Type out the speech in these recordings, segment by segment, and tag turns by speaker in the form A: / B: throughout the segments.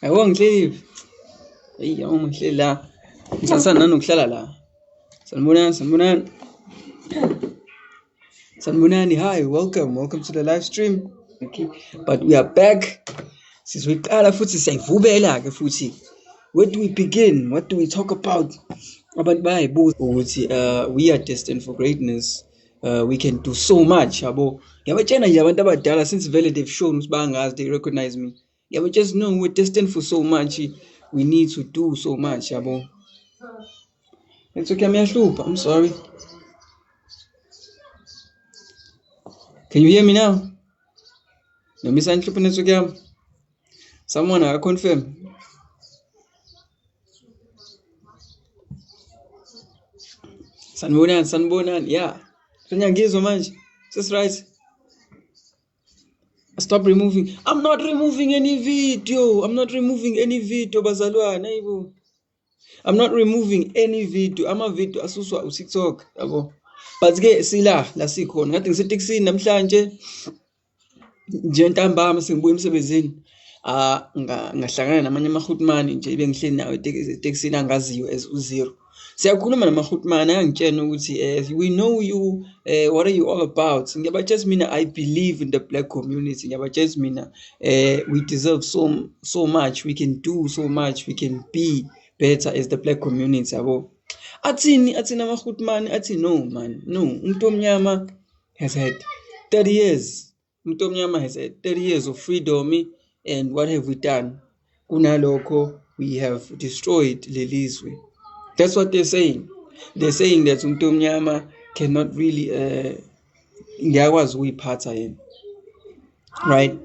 A: Yabo ngihleli. Hey, yabo ngihleli la. Ngithandisana nanokuhlala la. Sanibonani. Sanibonani. Hi, welcome to the live stream. Okay, but we are back. Sizoyiqala futhi siyayivubela ke futhi. Where do we begin? What do we talk about? Abantu bayayibuza ukuthi we are destined for greatness. We can do so much yabo. Ngiyabatshena nje abantu abadala since vele they've shown ukuthi bangazi, they recognize me. Yeah, we just know we're destined for so much. We need to do so much yabo. It's okay, I'm sorry. Can you hear me now? No, Miss Antloop, it's okay. Someone confirm. Sanbonan, yeah. Ngizwa manje. That's right. Stop removing. I'm not removing any video. Bazalwane, yebo. I'm not removing any video. Ama-video asuswa uTikTok, yabo. But ke sila sikhona. Ngathi ngiseteksini namhlanje. Nje ntambama sengibuya emsebenzini. Ngahlangana namanye amahutmani nje bengihleli nawe eteksini angaziyo as uzero. Siyakhuluma namahutmani ayangitshena ukuthi we know you, what are you all about? Ngiyabatshela mina I believe in the black community. Ngiyabatshela mina we deserve so much, we can do so much, we can be better as the black community yabo. Athini amahutmani athi no man, no. Umuntu omnyama has had 30 years. Umuntu omnyama has had 30 years of freedom, and what have we done? Kunalokho, we have destroyed lelizwe. That's what they're saying. They're saying that umuntu omnyama cannot really ngiyakwazi ukuyiphatha yena. Right?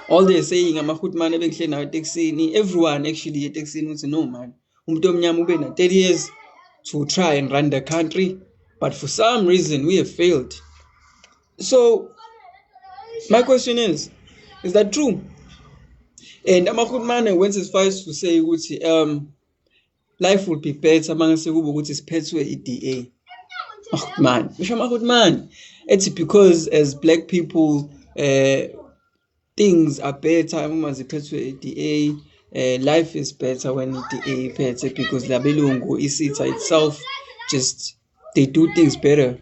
A: All they're saying amahutmani ebengihleli nawo eteksini, everyone actually eteksini uthi no man. Umuntu omnyama ube na 30 years to try and run the country, but for some reason we have failed. So my question is that true? And amahutmani went as far as to say ukuthi life will be better mangase kube ukuthi siphethwe i-DA. Man, ngisho amahutmani it's because as black people things are better uma ziphethwe i-DA. Life is better when i-DA iphethe because labelungu isitha itself just they do things better.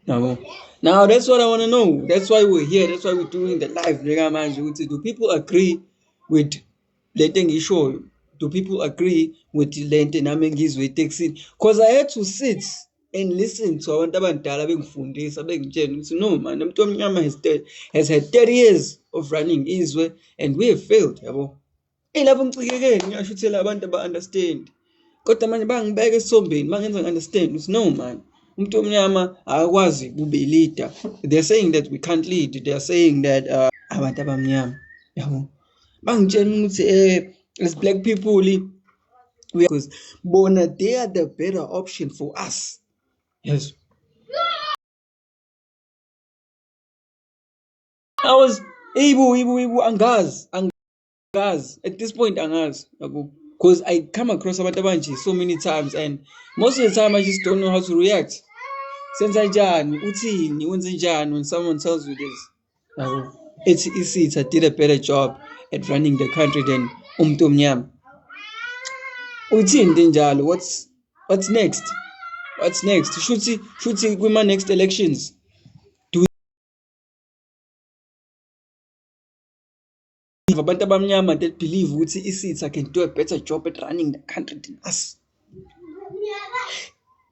A: Now that's what I want to know. That's why we're here. That's why we're doing the live. Do people agree with letting you show? Do people agree with lente nami ngizwe iteksini? Because I had to sit and listen to abantu abadala bengifundisa bengitshela ukuthi no man, umuntu omnyama has had 30 years of running izwe and we have failed yabo. Lapho ngicikeke ngiyasho ukuthi abantu aba-understand. Kodwa manje bangibeka esombeni bangenza understand ukuthi no man, umuntu omnyama akwazi kube leader. They're saying that we can't lead. They're saying that abantu abamnyama yabo. Bangitshela ukuthi as black people because bona they are the better option for us. Yes. I was ibu angazi at this point angazi yabo, because I come across abantu abanje so many times and most of the time I just don't know how to react. Senza njani, uthini, wenze njani when someone tells you this yabo. It's I did a better job at running the country than umuntu omnyama. Uthini njalo? What's next? Shuthi kuma next elections do abantu abamnyama that believe ukuthi isitha can do a better job at running the country than us.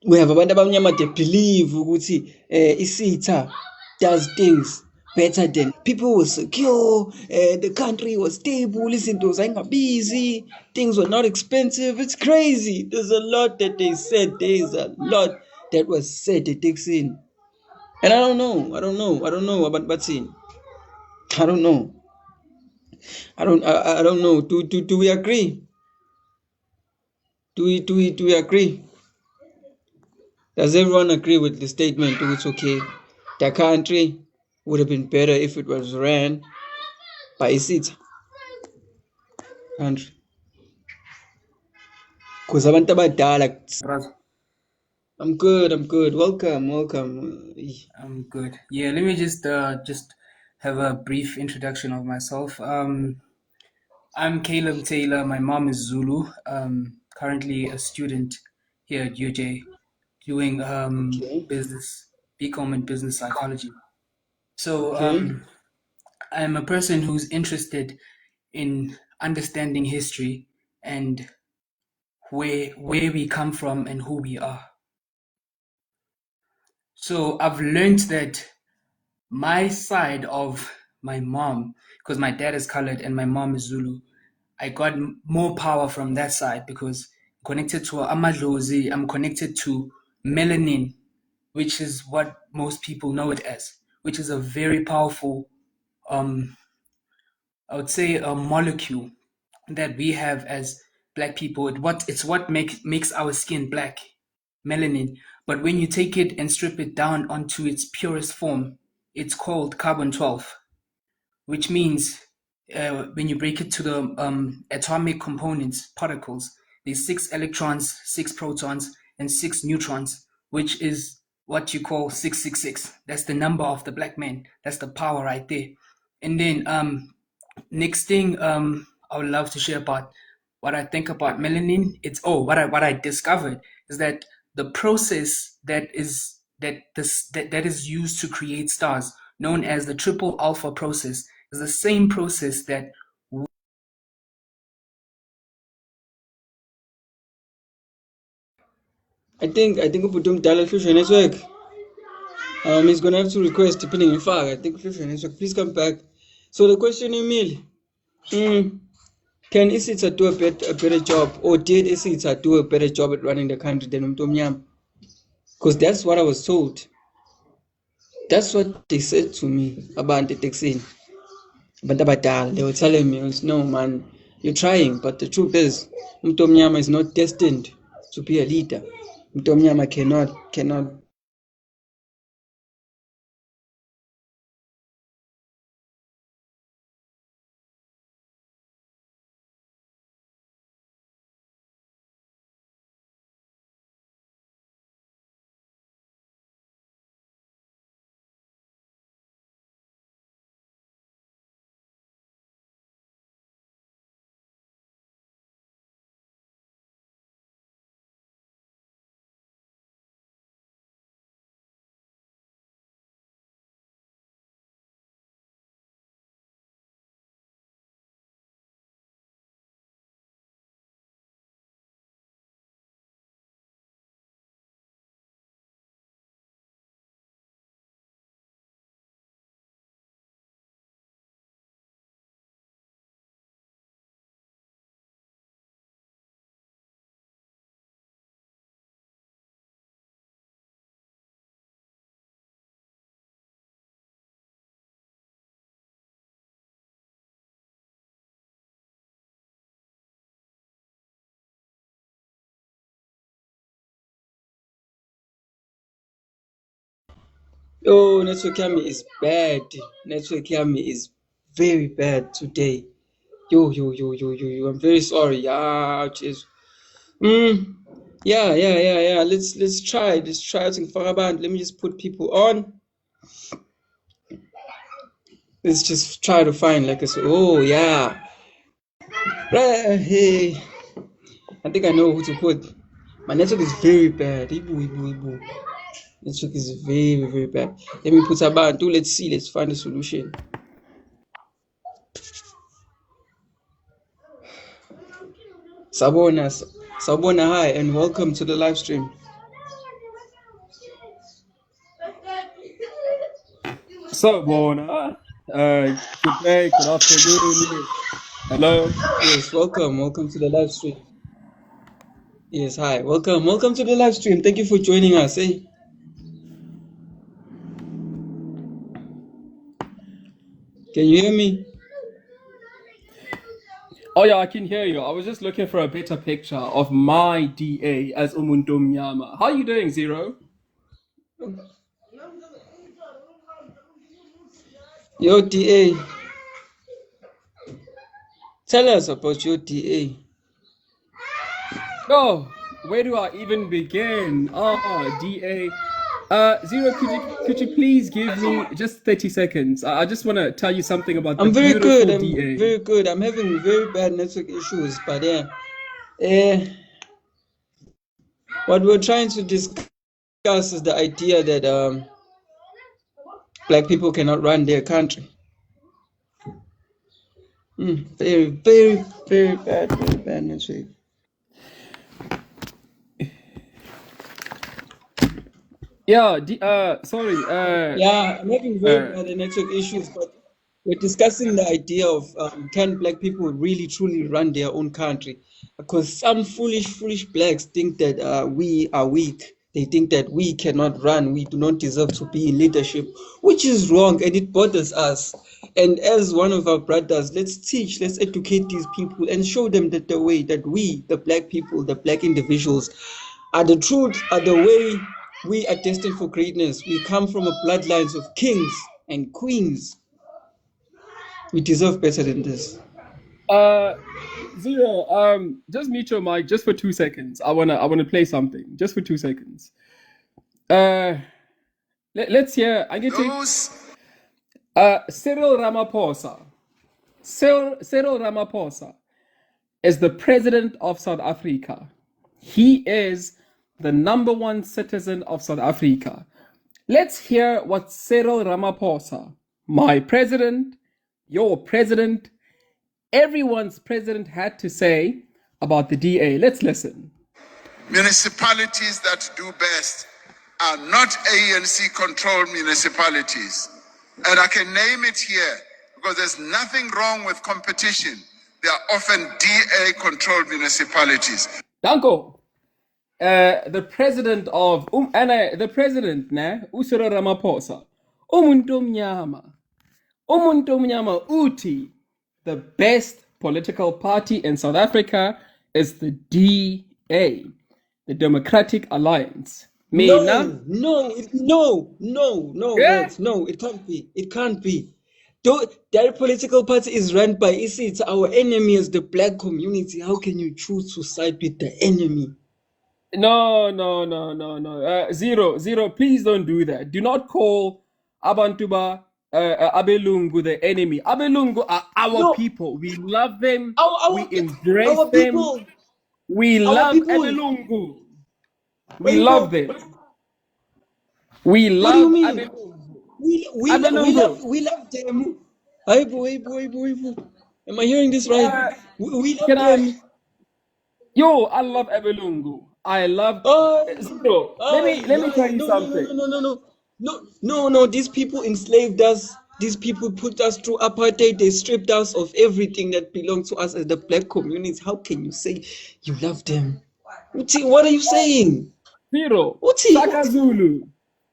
A: We have abantu abamnyama that believe ukuthi isitha does things better than people were secure, the country was stable, izinto zayingabizi, things were not expensive. It's crazy. There's a lot that they said. There's a lot that was said at Texin. And I don't know about Batsin. I don't know. I don't know. Do we agree? Do we agree? Does everyone agree with the statement? It's okay. The country would have been better if it was ran by a seat country. Because abantu abadala. I'm good. Welcome.
B: I'm good. Yeah, let me just have a brief introduction of myself. I'm Caleb Taylor. My mom is Zulu. Currently a student here at UJ, doing
A: Okay.
B: business, BCom in business psychology. So
A: Okay.
B: I'm a person who's interested in understanding history and where we come from and who we are. So I've learned that my side of my mom, because my dad is colored and my mom is Zulu, I got more power from that side because connected to Amadlozi, I'm connected to melanin, which is what most people know it as, which is a very powerful, um, I would say, a molecule that we have as black people. It's what makes our skin black, melanin. But when you take it and strip it down onto its purest form, it's called carbon 12, which means when you break it to the atomic components, particles, there's 6 electrons, 6 protons, and 6 neutrons, which is what you call 666. That's the number of the black man. That's the power right there. And then next thing I would love to share about what I think about melanin. It's what I discovered is that the process that is used to create stars, known as the triple alpha process, is the same process that
A: I think ubhuti umdala uhlutshwa network. He's gonna have to request depending on far. I think uhlutshwa network. Please come back. So the question, Emil, can Isita do a better job, or did Isita do a better job at running the country than Umtomnyam? Because that's what I was told. That's what they said to me about the taxi. But they were telling me, no man, you're trying, but the truth is, Umtomnyama is not destined to be a leader. Umtomnyama cannot. Oh, network yami is bad. Network yami is very bad today. Yo. I'm very sorry. Yeah, jeez. Yeah. Let's try. Let's try out in Faraband. Let me just put people on. Let's just try to find like a. Oh yeah. Hey, I think I know who to put. My network is very bad. Ibu. Network is very bad. Let me put Abantu. Let's see. Let's find a solution. Sabona, hi, and welcome to the live stream.
C: So, Bona, good day, good afternoon. Hello.
A: Yes, welcome to the live stream. Yes, hi, welcome to the live stream. Thank you for joining us. Eh? Can you hear me?
C: Oh yeah, I can hear you. I was just looking for a better picture of my DA as Umuntu Mnyama. How are you doing, Zero?
A: Your DA. Tell us about your DA.
C: Oh, where do I even begin? DA. Zero, could you please give me just 30 seconds? I just want to tell you something about the
A: I'm very good.
C: beautiful
A: I'm
C: DA.
A: very good. I'm having very bad network issues, but what we're trying to discuss is the idea that black people cannot run their country. Very, very, very bad network.
C: Yeah, sorry.
A: Yeah, I'm having very bad network issues, but we're discussing the idea of can black people really truly run their own country? Because some foolish blacks think that we are weak. They think that we cannot run, we do not deserve to be in leadership, which is wrong and it bothers us. And as one of our brothers, let's educate these people and show them that the way that we, the black people, the black individuals, are the truth, are the way we are destined for greatness. We come from a bloodlines of kings and queens. We deserve better than this.
C: Zero, just mute your mic just for 2 seconds. I wanna play something just for 2 seconds. Let's hear. I get to Cyril Ramaphosa. Cyril Ramaphosa is the president of South Africa. He is the #1 citizen of South Africa. Let's hear what Cyril Ramaphosa, my president, your president, everyone's president, had to say about the DA. Let's listen.
D: Municipalities that do best are not ANC-controlled municipalities. And I can name it here because there's nothing wrong with competition. They are often DA-controlled municipalities.
C: Danko. The president of the president Cyril Ramaphosa umuntu omnyama uthi the best political party in South Africa is the DA, the Democratic Alliance.
A: No,
C: Yeah.
A: Rex, no, it can't be. It can't be. That political party is run by it's our enemy as the black community. How can you choose to side with the enemy?
C: No. Zero. Please don't do that. Do not call Abantuba Abelungu the enemy. Abelungu are our people. We love them. We embrace
A: our
C: them.
A: people.
C: We
A: Our
C: love
A: people.
C: Abelungu. We
A: Wait,
C: love
A: no.
C: them. We
A: What do you
C: love
A: mean?
C: Abelungu.
A: We love them. Aibu. Am I hearing this right? We love
C: Can
A: them.
C: Yo, I love Abelungu. I love Zero. Let me tell you something.
A: No. These people enslaved us. These people put us through apartheid. They stripped us of everything that belongs to us as the black community. How can you say you love them? What are you saying?
C: Zero.
A: Uthi.
C: Shaka Zulu.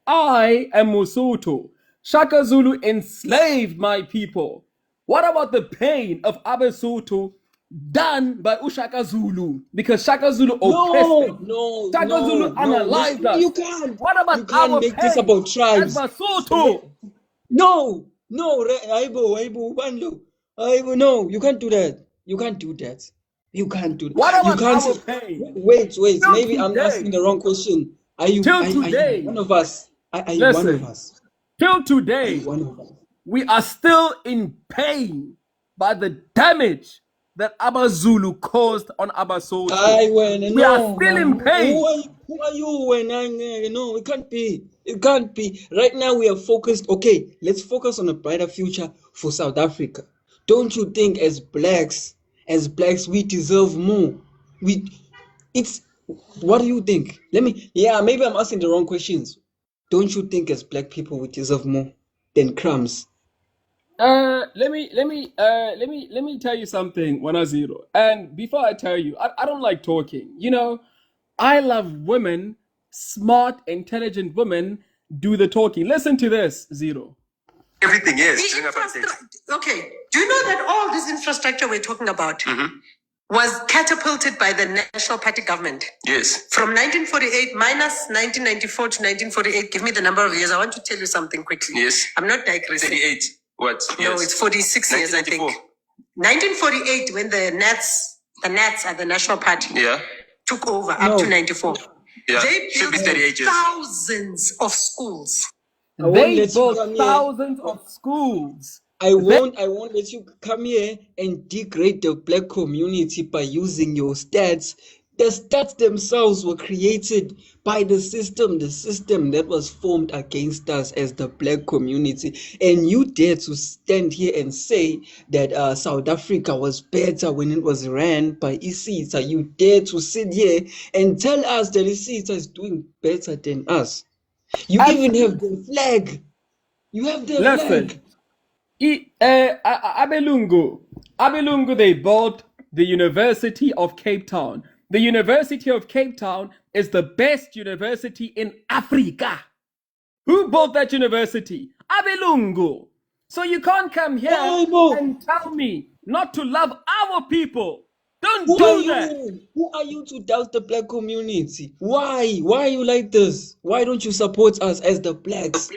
C: I am Musuto. Shaka Zulu enslaved my people. What about the pain of Abesuto done by Ushaka Zulu? Because Shaka Zulu oppressed them. Shaka Zulu unalived us.
A: You can't.
C: What about
A: You can't
C: our
A: make
C: pain
A: this about tribes.
C: as Basuto?
A: No, Aibo, Banlo. Aibo, no, you can't do that. You can't do that.
C: What
A: You
C: about
A: can't
C: our
A: say,
C: pain?
A: wait.
C: Till
A: Maybe I'm
C: today.
A: asking the wrong question. Are you
C: today.
A: one of us? Are you one of us?
C: Till
A: Are
C: today,
A: you one of us?
C: we are still in pain by the damage that AbaZulu caused on Abasoto. We are still in pain.
A: Who are you when no, it can't be. It can't be. Right now we are focused. Okay, let's focus on a brighter future for South Africa. Don't you think as blacks we deserve more? What do you think? Maybe I'm asking the wrong questions. Don't you think as black people we deserve more than crumbs?
C: Let me tell you something, 1-0. And before I tell you, I don't like talking. You know, I love women, smart, intelligent women do the talking. Listen to this, Zero.
E: Everything is. Okay. Do you know that all this infrastructure we're talking about was catapulted by the National Party government?
D: Yes.
E: From 1948 minus 1994 to 1948. Give me the number of years. I want to tell you something quickly.
D: Yes.
E: I'm not digressing.
D: 38. What?
E: No,
D: Yes.
E: it's 46 years, I think.
D: 1994.
E: 1948, when the Nats are the National Party,
D: Yeah.
E: took over
A: No.
E: up to 94. Yeah, they built 38 years. Thousands of schools.
A: I won't
C: They
A: let you
C: built
A: come here.
C: thousands of schools.
A: I won't let you come here and degrade the black community by using your stats. The stats themselves were created by the system that was formed against us as the black community. And you dare to stand here and say that South Africa was better when it was ran by Isita. You dare to sit here and tell us that Isita is doing better than us. You even have the flag. You have the
C: Listen,
A: flag.
C: Abelungu, they built the University of Cape Town. The University of Cape Town is the best university in Africa. Who built that university? Abelungu. So you can't come here and tell me not to love our people. Don't do that.
A: Who are you to doubt the black community? Why? Why are you like this? Why don't you support us as the blacks?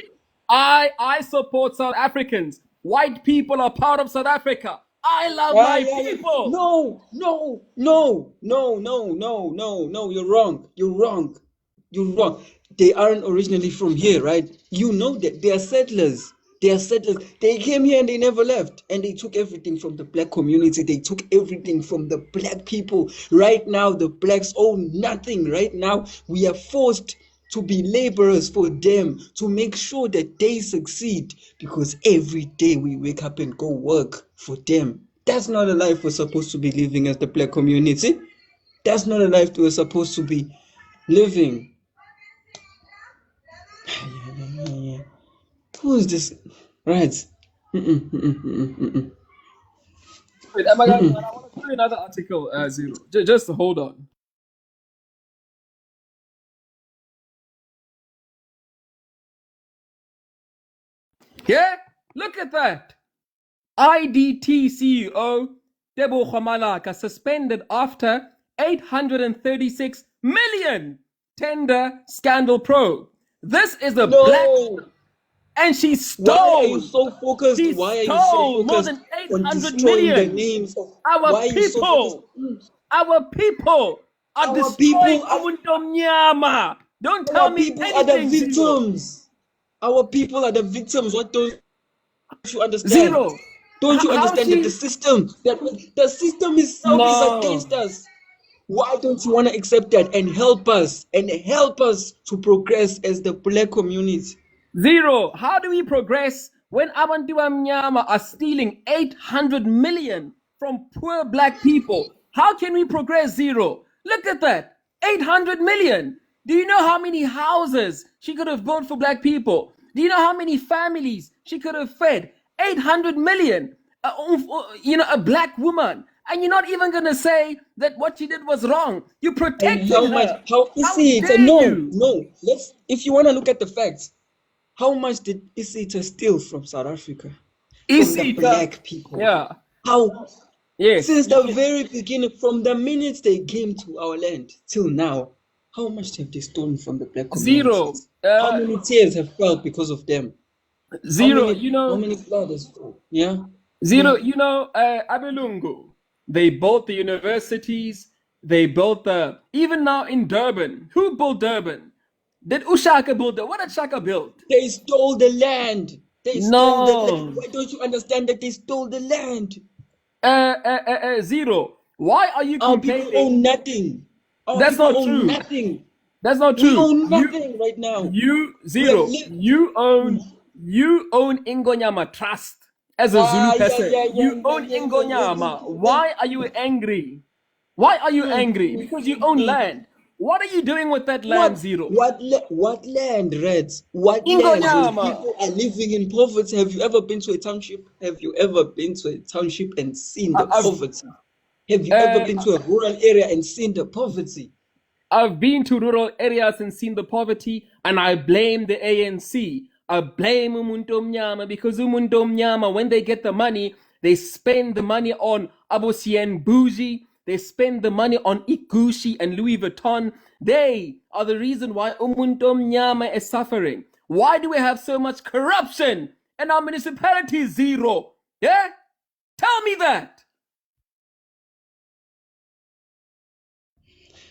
C: I support South Africans. White people are part of South Africa. I love my people.
A: No, you're wrong. They aren't originally from here, right? You know that they are settlers. They came here and they never left. And they took everything from the black community. They took everything from the black people. Right now, the blacks own nothing. Right now, we are forced to be laborers for them, to make sure that they succeed, because every day we wake up and go work for them. That's not a life we're supposed to be living as the black community. That's not a life we're supposed to be living. Who is this? Right.
C: Wait, I want to show you another article, Zero. Just hold on. Yeah, look at that. IDT CEO Tebogo Malaka suspended after 836 million tender scandal probe. This is a black, and she stole.
A: Why are you so focused?
C: Why are you so focused more than 800 million?
A: The names of
C: our people. Our people are destroying Umuntomnyama. Don't tell me anything.
A: Our people are the victims. Our people are the victims. What don't you understand?
C: Zero.
A: Don't you understand that the system is against us? Why don't you want to accept that and help us to progress as the black community?
C: Zero. How do we progress when Abantu Amnyama are stealing 800 million from poor black people? How can we progress? Zero. Look at that. 800 million. Do you know how many houses she could have built for black people? Do you know how many families she could have fed? 800 million. A black woman. And you're not even going to say that what she did was wrong. You protected her.
A: How Isita? No. If you want to look at the facts, how much did Isita steal from South Africa? From the black people.
C: Yeah.
A: How?
C: Yes.
A: Since the very beginning, from the minute they came to our land till now, how much have they stolen from the black community?
C: Zero.
A: How many tears have felt because of them?
C: Zero.
A: How many blood has flowed? Yeah.
C: Zero. Abelungu. They built the universities. They built even now in Durban. Who built Durban? Did Ushaka build that? What did Shaka build?
A: They stole the land. Stole the land. Why don't you understand that they stole the land?
C: Zero. Why are you complaining?
A: Our people own nothing.
C: That's not true.
A: Nothing.
C: That's not true.
A: We own nothing right now.
C: You own Ingonyama Trust. As a Zulu person, you own Ingonyama. Why are you angry? Why are you angry? Because you own land. What are you doing with that land, Zero?
A: What land, Reds? What land? People are living in poverty. Have you ever been to a township? Have you ever been to a township and seen the poverty? Have you ever been to a rural area and seen the poverty?
C: I've been to rural areas and seen the poverty, and I blame the ANC. I blame Umuntu Mnyama because Umuntu Mnyama, when they get the money, they spend the money on Abosien Bougie. They spend the money on Igushi and Louis Vuitton. They are the reason why Umuntu Mnyama is suffering. Why do we have so much corruption in our municipality? Zero. Yeah? Tell me that.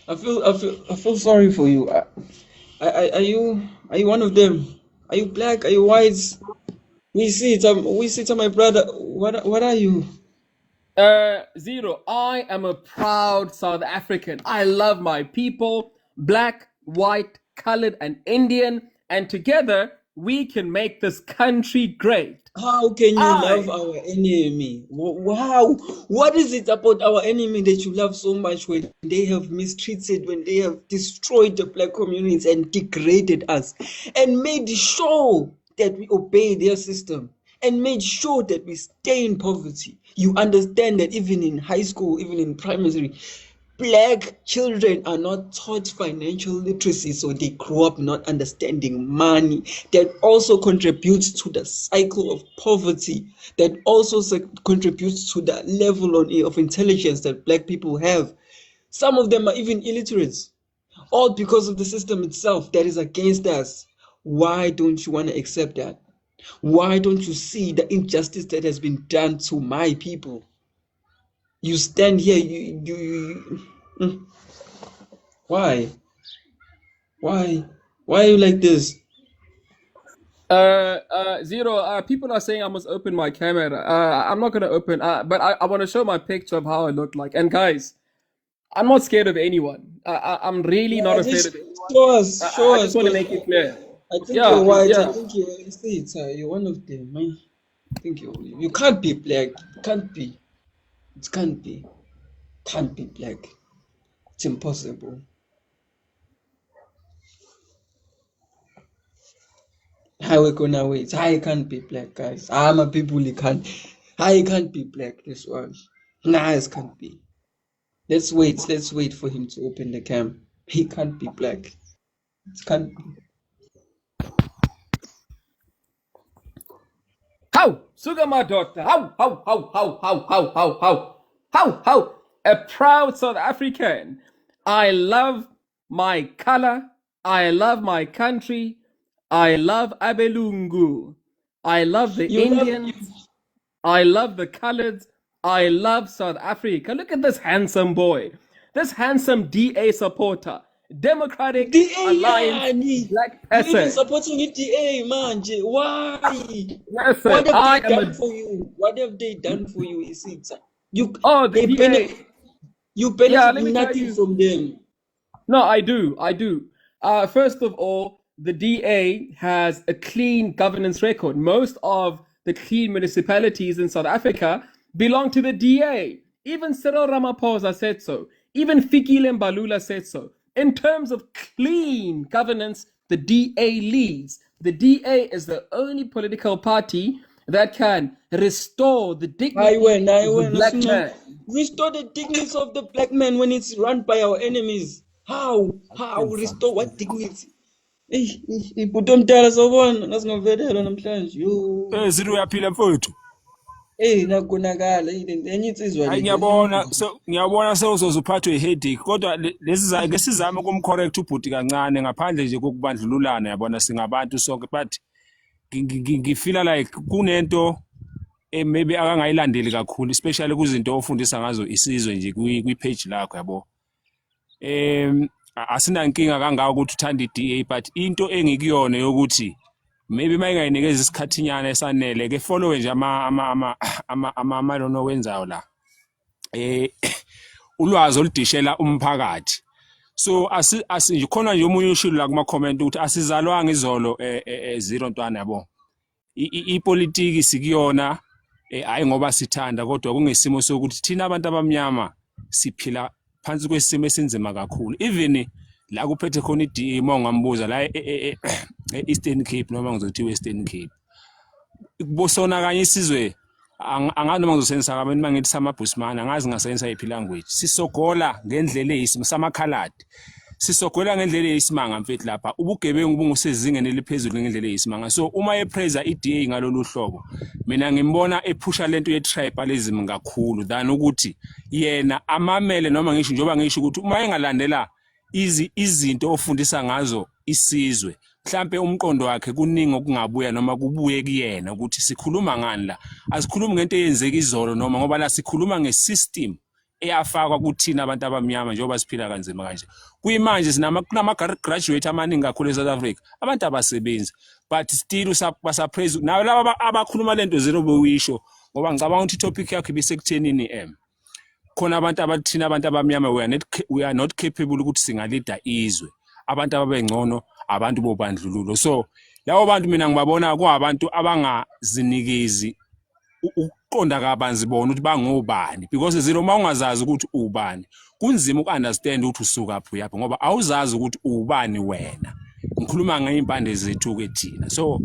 A: I feel sorry for you. Are you one of them? Are you black? Are you white? We see it, my brother. What are you?
C: Zero. I am a proud South African. I love my people, black, white, colored, and Indian, and together we can make this country great.
A: How can you love
C: I
A: our enemy? Wow, what is it about our enemy that you love so much when they have mistreated, when they have destroyed the black communities and degraded us, and made sure that we obey their system, and made sure that we stay in poverty? You understand that even in high school, even in primary, black children are not taught financial literacy, so they grow up not understanding money. That also contributes to the cycle of poverty. That also contributes to the level of intelligence that black people have. Some of them are even illiterate, all because of the system itself that is against us. Why don't you want to accept that? Why don't you see the injustice that has been done to my people? You stand here, why? Why? Why are you like this?
C: Zero. People are saying I must open my camera. I'm not gonna open. But I want to show my picture of how I look like. And guys, I'm not scared of anyone. I'm really not
A: Yeah,
C: afraid of
A: just
C: anyone.
A: show
C: I
A: us,
C: just want to
A: because
C: make it clear.
A: I think you're
C: Yeah,
A: white. I
C: yeah.
A: think you're see it. You're one of them. I think you can't be black. It can't be. It can't be. Can't be black. It's impossible. How we gonna wait? I can't be black, guys. I'm a people. He can't. I can't be black. This one. Nah, it can't be. Let's wait. Let's wait for him to open the cam. He can't be black. It can't be.
C: How? Sugar my daughter. How? A proud South African. I love my color. I love my country. I love Abelungu. I love the
A: You love.
C: Indians. I love the coloreds. I love South Africa. Look at this handsome boy. This handsome DA supporter. Democratic
A: DA
C: Alliance
A: yani.
C: Black
A: You even
C: person.
A: supporting it DA manje. Why?
C: Listen,
A: What have
C: I
A: they
C: am
A: done
C: a
A: for you? What have they done for you? Is it you
C: the
A: they benefit
C: DA.
A: you
C: Yeah,
A: benefit
C: let me tell
A: nothing
C: you.
A: from them.
C: No, I do. I do. First of all, the DA has a clean governance record. Most of the clean municipalities in South Africa belong to the DA. Even Cyril Ramaphosa said so. Even Fikile Mbalula said so. In terms of clean governance, the DA leads. The DA is the only political party that can restore the dignity
A: I
C: of the
A: went.
C: black man.
A: Restore the dignity of the black man when it's run by our enemies. How? How restore what dignity? Ibutomdala sawubona ngasingavelela namhlanje. Yo.
F: Ziri uyaphila mfowethu.
A: Nakonakala enye insizwa
F: Hayi
A: le enye.
F: ngiyabona sewuzoze uphathwe i-headache kodwa lesi sizame ukumcorrect ubhuti kancane ngaphandle nje kokubandlululana yabona singabantu sonke but ngifila like kunento maybe akangayilandeli kakhulu especially kuzinto ofundisa ngazo isizwe nje kwi-page lakho yabo. Asinankinga kangaka ukuthi uthanda i-DA but into engikuyona yokuthi maybe mayingayinikeza isikhathinyana esanele ke follow nje ama don't know wenzayo la ulwazi oludishela umphakathi. So nje khona nje omunye ushilo la kuma comment ukuthi asizalwanga izolo zero ntwana yabo. Ipolitiki sikuyona hayi ngoba sithanda kodwa kungesimo sokuthi thina abantu abamnyama siphila phansi kwesimo esinzima kakhulu. Even la kuphethe khona i-DA mongambuza la Eastern Cape noma ngizothi Western Cape. Kubosona kanye isizwe angazi noma ngizosebenzisa abantu mangithi samabhusmana angazi ngasebenzisa iphi language. Sisogola ngendlela eyisimo samakhaladi. Sisogola ngendlela eyisimanga mfethu lapha ubugebengu bungusezingeni eliphezulu ngendlela eyisimanga. So uma epraiser i-DA ngalolu hlobo mina ngimbona ephusha lento ye-tribalism kakhulu than ukuthi yena amamele noma ngisho njengoba ngisho ukuthi uma engalandela izinto ofundisa ngazo isizwe mhlambe umqondo wakhe kuningi okungabuya noma kubuye kuyena ukuthi sikhuluma ngani la asikhulumi ngento eyenzeka izolo noma ngoba la sikhuluma ngesystem eyafakwa kuthina abantu abamnyama njengoba siphila kanzima kanje. Kuyimanje kunama-graduate amaningi kakhulu eSouth Africa, abantu abasebenzi, but still basaphrase. Nawe laba abakhuluma lento zero bewuyisho, ngoba ngicabanga ukuthi itopic yakho ibisekuthenini khona abantu abathina abantu abamnyama we are not capable ukuthi singalida izwe. Abantu ababengcono, abantu bobandlululo. So labo bantu mina ngibabona kuabantu abangazinikezi ukuqonda kabanzi bona ukuthi bangobani, because zero mawungazazi ukuthi ubani kunzima ukunderstand ukuthi usuka phuyaphi ngoba awuzazi ukuthi ubani wena. Ngikhuluma ngeimpande zethu ke thina. So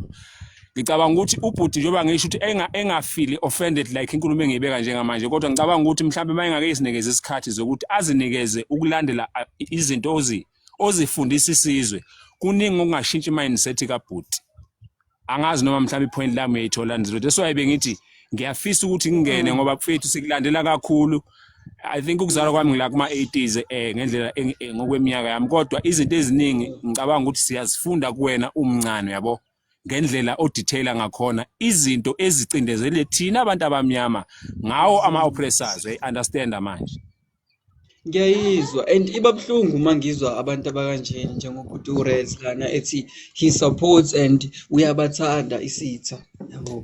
F: ngicabanga ukuthi ubhuti njengoba ngisho ukuthi engafeel offended like inkulumo engiyibeka njengamanje, kodwa ngicabanga ukuthi mhlawumbe mayengake isinikeze isikhathi zokuthi azinikeze ukulandela izinto ozifundisa isizwe. Kuningi okungashintsha mindset kabhuti. Angazi noma mhlawumbe ipoint lami uyayithola nzilo. That's why bengithi ngiyafisa ukuthi ngingene ngoba mfethu sikulandela kakhulu. I think ukuzalwa kwami ngila kuma 80s ngendlela ngokweminyaka yami, kodwa izinto eziningi ngicabanga ukuthi siyazifunda kuwena umncane yabo, ngendlela odetaila ngakhona izinto ezicindezele thina abantu abamnyama ngawo ama-oppressors. Understand manje?
A: Ngiyayizwa and iba buhlungu mangizwa abantu abakanjeni njengobhuti uRez lana ethi he supports and uyabathanda isitha, yabo.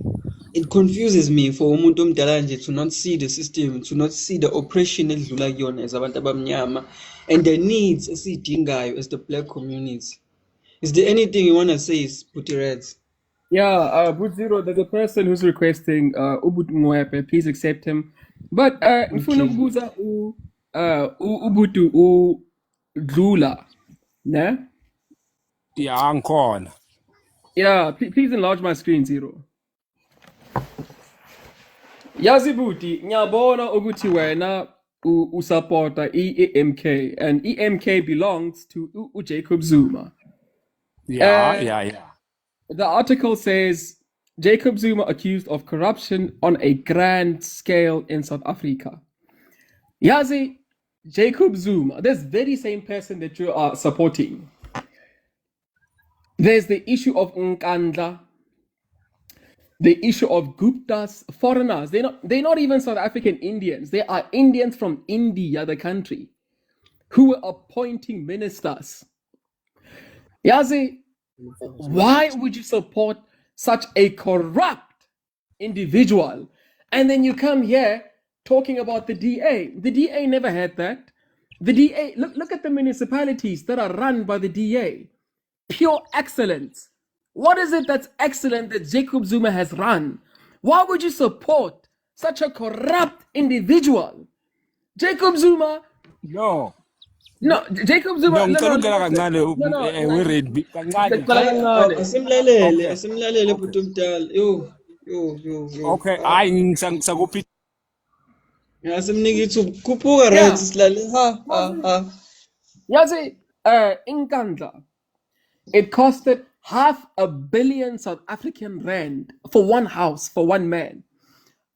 A: It confuses me for umuntu omdala nje to not see the system, to not see the oppression edlula kuyona as abantu abamnyama and the needs esiyidingayo as the black community. Is there anything you want to say, Bhuti Reds?
C: Yeah, Budziro, there's a person who's requesting Ubuntu Mwepe, please accept him. But ngifuna ukubuza Ubuntu udlula, ne?
F: Yeah, ngikhona.
C: Yeah, please enlarge my screen, Zero. Yazi Bhuti, ngiyabona ukuthi wena usupporta EMK, and EMK belongs to Jacob Zuma.
F: Yeah.
C: The article says Jacob Zuma accused of corruption on a grand scale in South Africa. Yazi, Jacob Zuma, this very same person that you are supporting. There's the issue of Nkandla, the issue of Guptas, foreigners. They're not even South African Indians. They are Indians from India, the country, who were appointing ministers. Yazi, why would you support such a corrupt individual? And then you come here talking about the DA. The DA never had that. The DA, look at the municipalities that are run by the DA. Pure excellence. What is it that's excellent that Jacob Zuma has run? Why would you support such a corrupt individual? Jacob Zuma.
F: No,
C: Jacob Zuma.
A: Asimlalele bhuti omdala. Yo.
F: Okay, hayi ngisakuphi.
A: Asimniki ithuba. Khuphuka Reds silale. Ha.
C: Yazi, Nkandla, it costed 500 million South African rand for one house, for one man.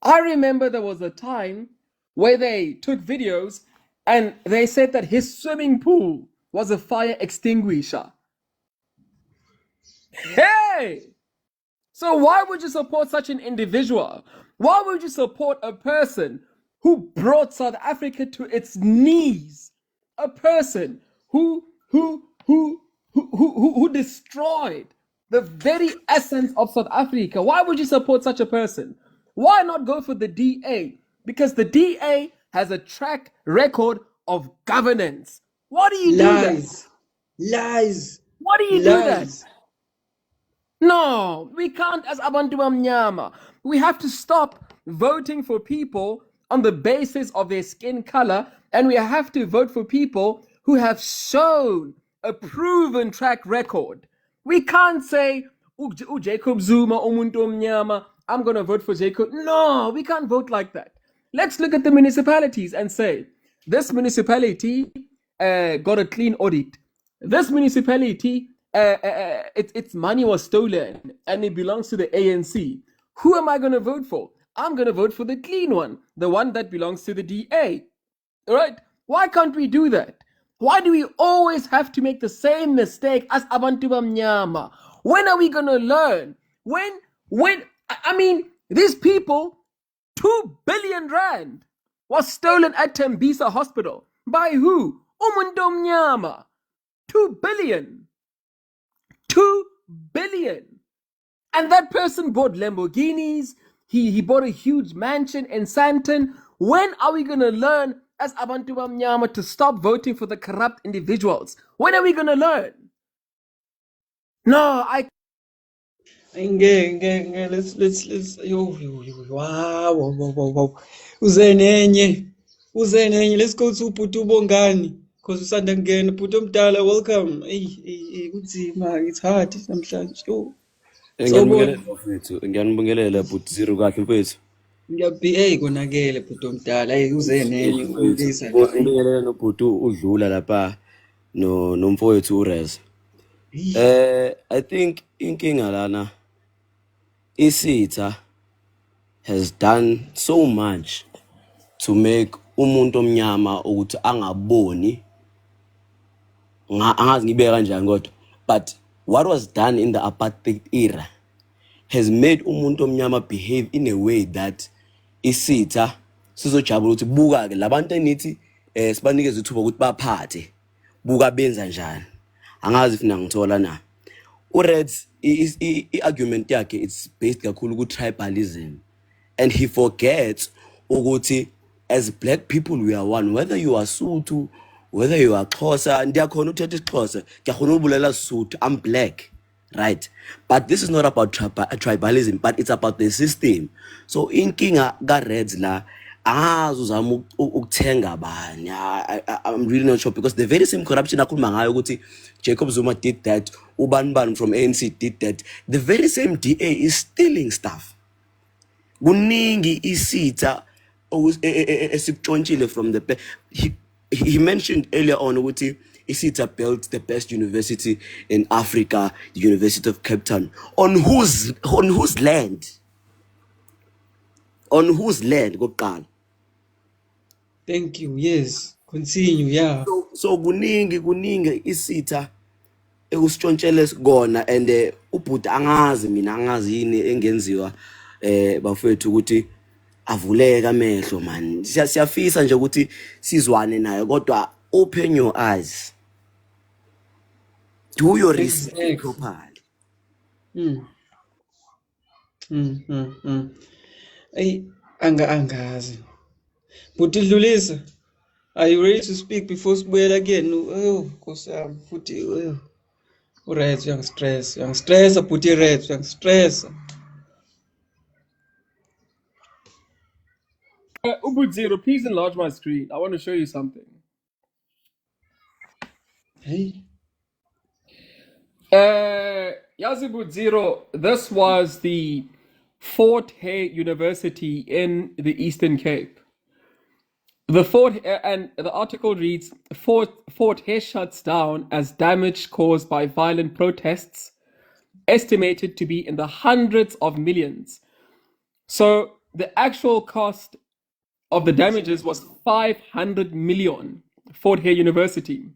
C: I remember there was a time where they took videos and they said that his swimming pool was a fire extinguisher. Hey! So why would you support such an individual? Why would you support a person who brought South Africa to its knees? A person who destroyed the very essence of South Africa. Why would you support such a person? Why not go for the DA? Because the DA has a track record of governance. Why do you do that?
A: Lies.
C: Why do you do that? No, we can't as Abantu Bamnyama. We have to stop voting for people on the basis of their skin color, and we have to vote for people who have shown a proven track record. We can't say, Jacob Zuma, umuntu omnyama, I'm going to vote for Jacob. No, we can't vote like that. Let's look at the municipalities and say, this municipality got a clean audit. This municipality, its money was stolen and it belongs to the ANC. Who am I going to vote for? I'm going to vote for the clean one, the one that belongs to the DA. All right? Why can't we do that? Why do we always have to make the same mistake as Abantu Bamnyama? When are we going to learn? When, I mean, these people, 2 billion rand was stolen at Tembisa Hospital. By who? Umuntu omnyama. 2 billion. 2 billion. And that person bought Lamborghinis. He bought a huge mansion in Santon. When are we going to learn as Abantu Bamnyama to stop voting for the corrupt individuals? When are we going to learn? No,
A: let's wow. Uze nenye, let's go to Putu Bongani. Because usanda ngena Putu Mdala, welcome. Hey, kunzima, it's hard namhlanje. Yo.
G: Ngiyanibingelela mfethu, ngiyanibingelela but zero kakhe mfethu.
A: Ngiyabhi konakele Putu Mdala, hey uze nenye ulisa.
G: Ngibingelela nobhuti udlula lapha nomfowethu uRez. I think inkinga lana isitha has done so much to make umuntu omnyama ukuthi angaboni angazi ngibeka kanjani kodwa, but what was done in the apartheid era has made umuntu omnyama behave in a way that isitha sizojabula ukuthi buka ke labantu enithi sibanikeza ithuba ukuthi baphathe buka benza njani. Angazi ifina ngithola na uReds i-argument yakhe it's based kakhulu ku tribalism, and he forgets ukuthi as black people we are one, whether you are Sotho, whether you are Xhosa. Ndiyakhona uthetha isiXhosa, ngiyakhona ubulela Sotho, I'm black, right? But this is not about tribalism, but it's about the system. So inkinga ka-Reds la uzama ukuthenga bani. I'm really not sure, because the very same corruption akhuluma ngayo ukuthi Jacob Zuma did that, uban from ANC did that, the very same DA is stealing stuff. Kuningi isitha esikutshontshile from the he mentioned earlier on ukuthi isitha built the best university in Africa, the University of Cape Town. On whose land? On whose land kokuqala?
A: Thank you. Yes. Continue. Yeah.
G: So kuningi isitha ekusitshontshele sikona, and ubhuti angazi yini engenziwa bafethu ukuthi avuleka amehlo man. Siyafisa nje ukuthi sizwane naye, kodwa open your eyes, do your research properly.
A: Ay angazi. But Lulisa, are you ready to speak before sibuyela again? Oh, Nkosi yami futhi Right, young stress, put it right, young stress.
C: Ubuziro, please enlarge my screen. I want to show you something.
A: Hey.
C: Yazibuziro, this was the Fort Hare University in the Eastern Cape. The Fort and the article reads: Fort Hare shuts down as damage caused by violent protests, estimated to be in the hundreds of millions. So the actual cost of the damages was 500 million. Fort Hare University.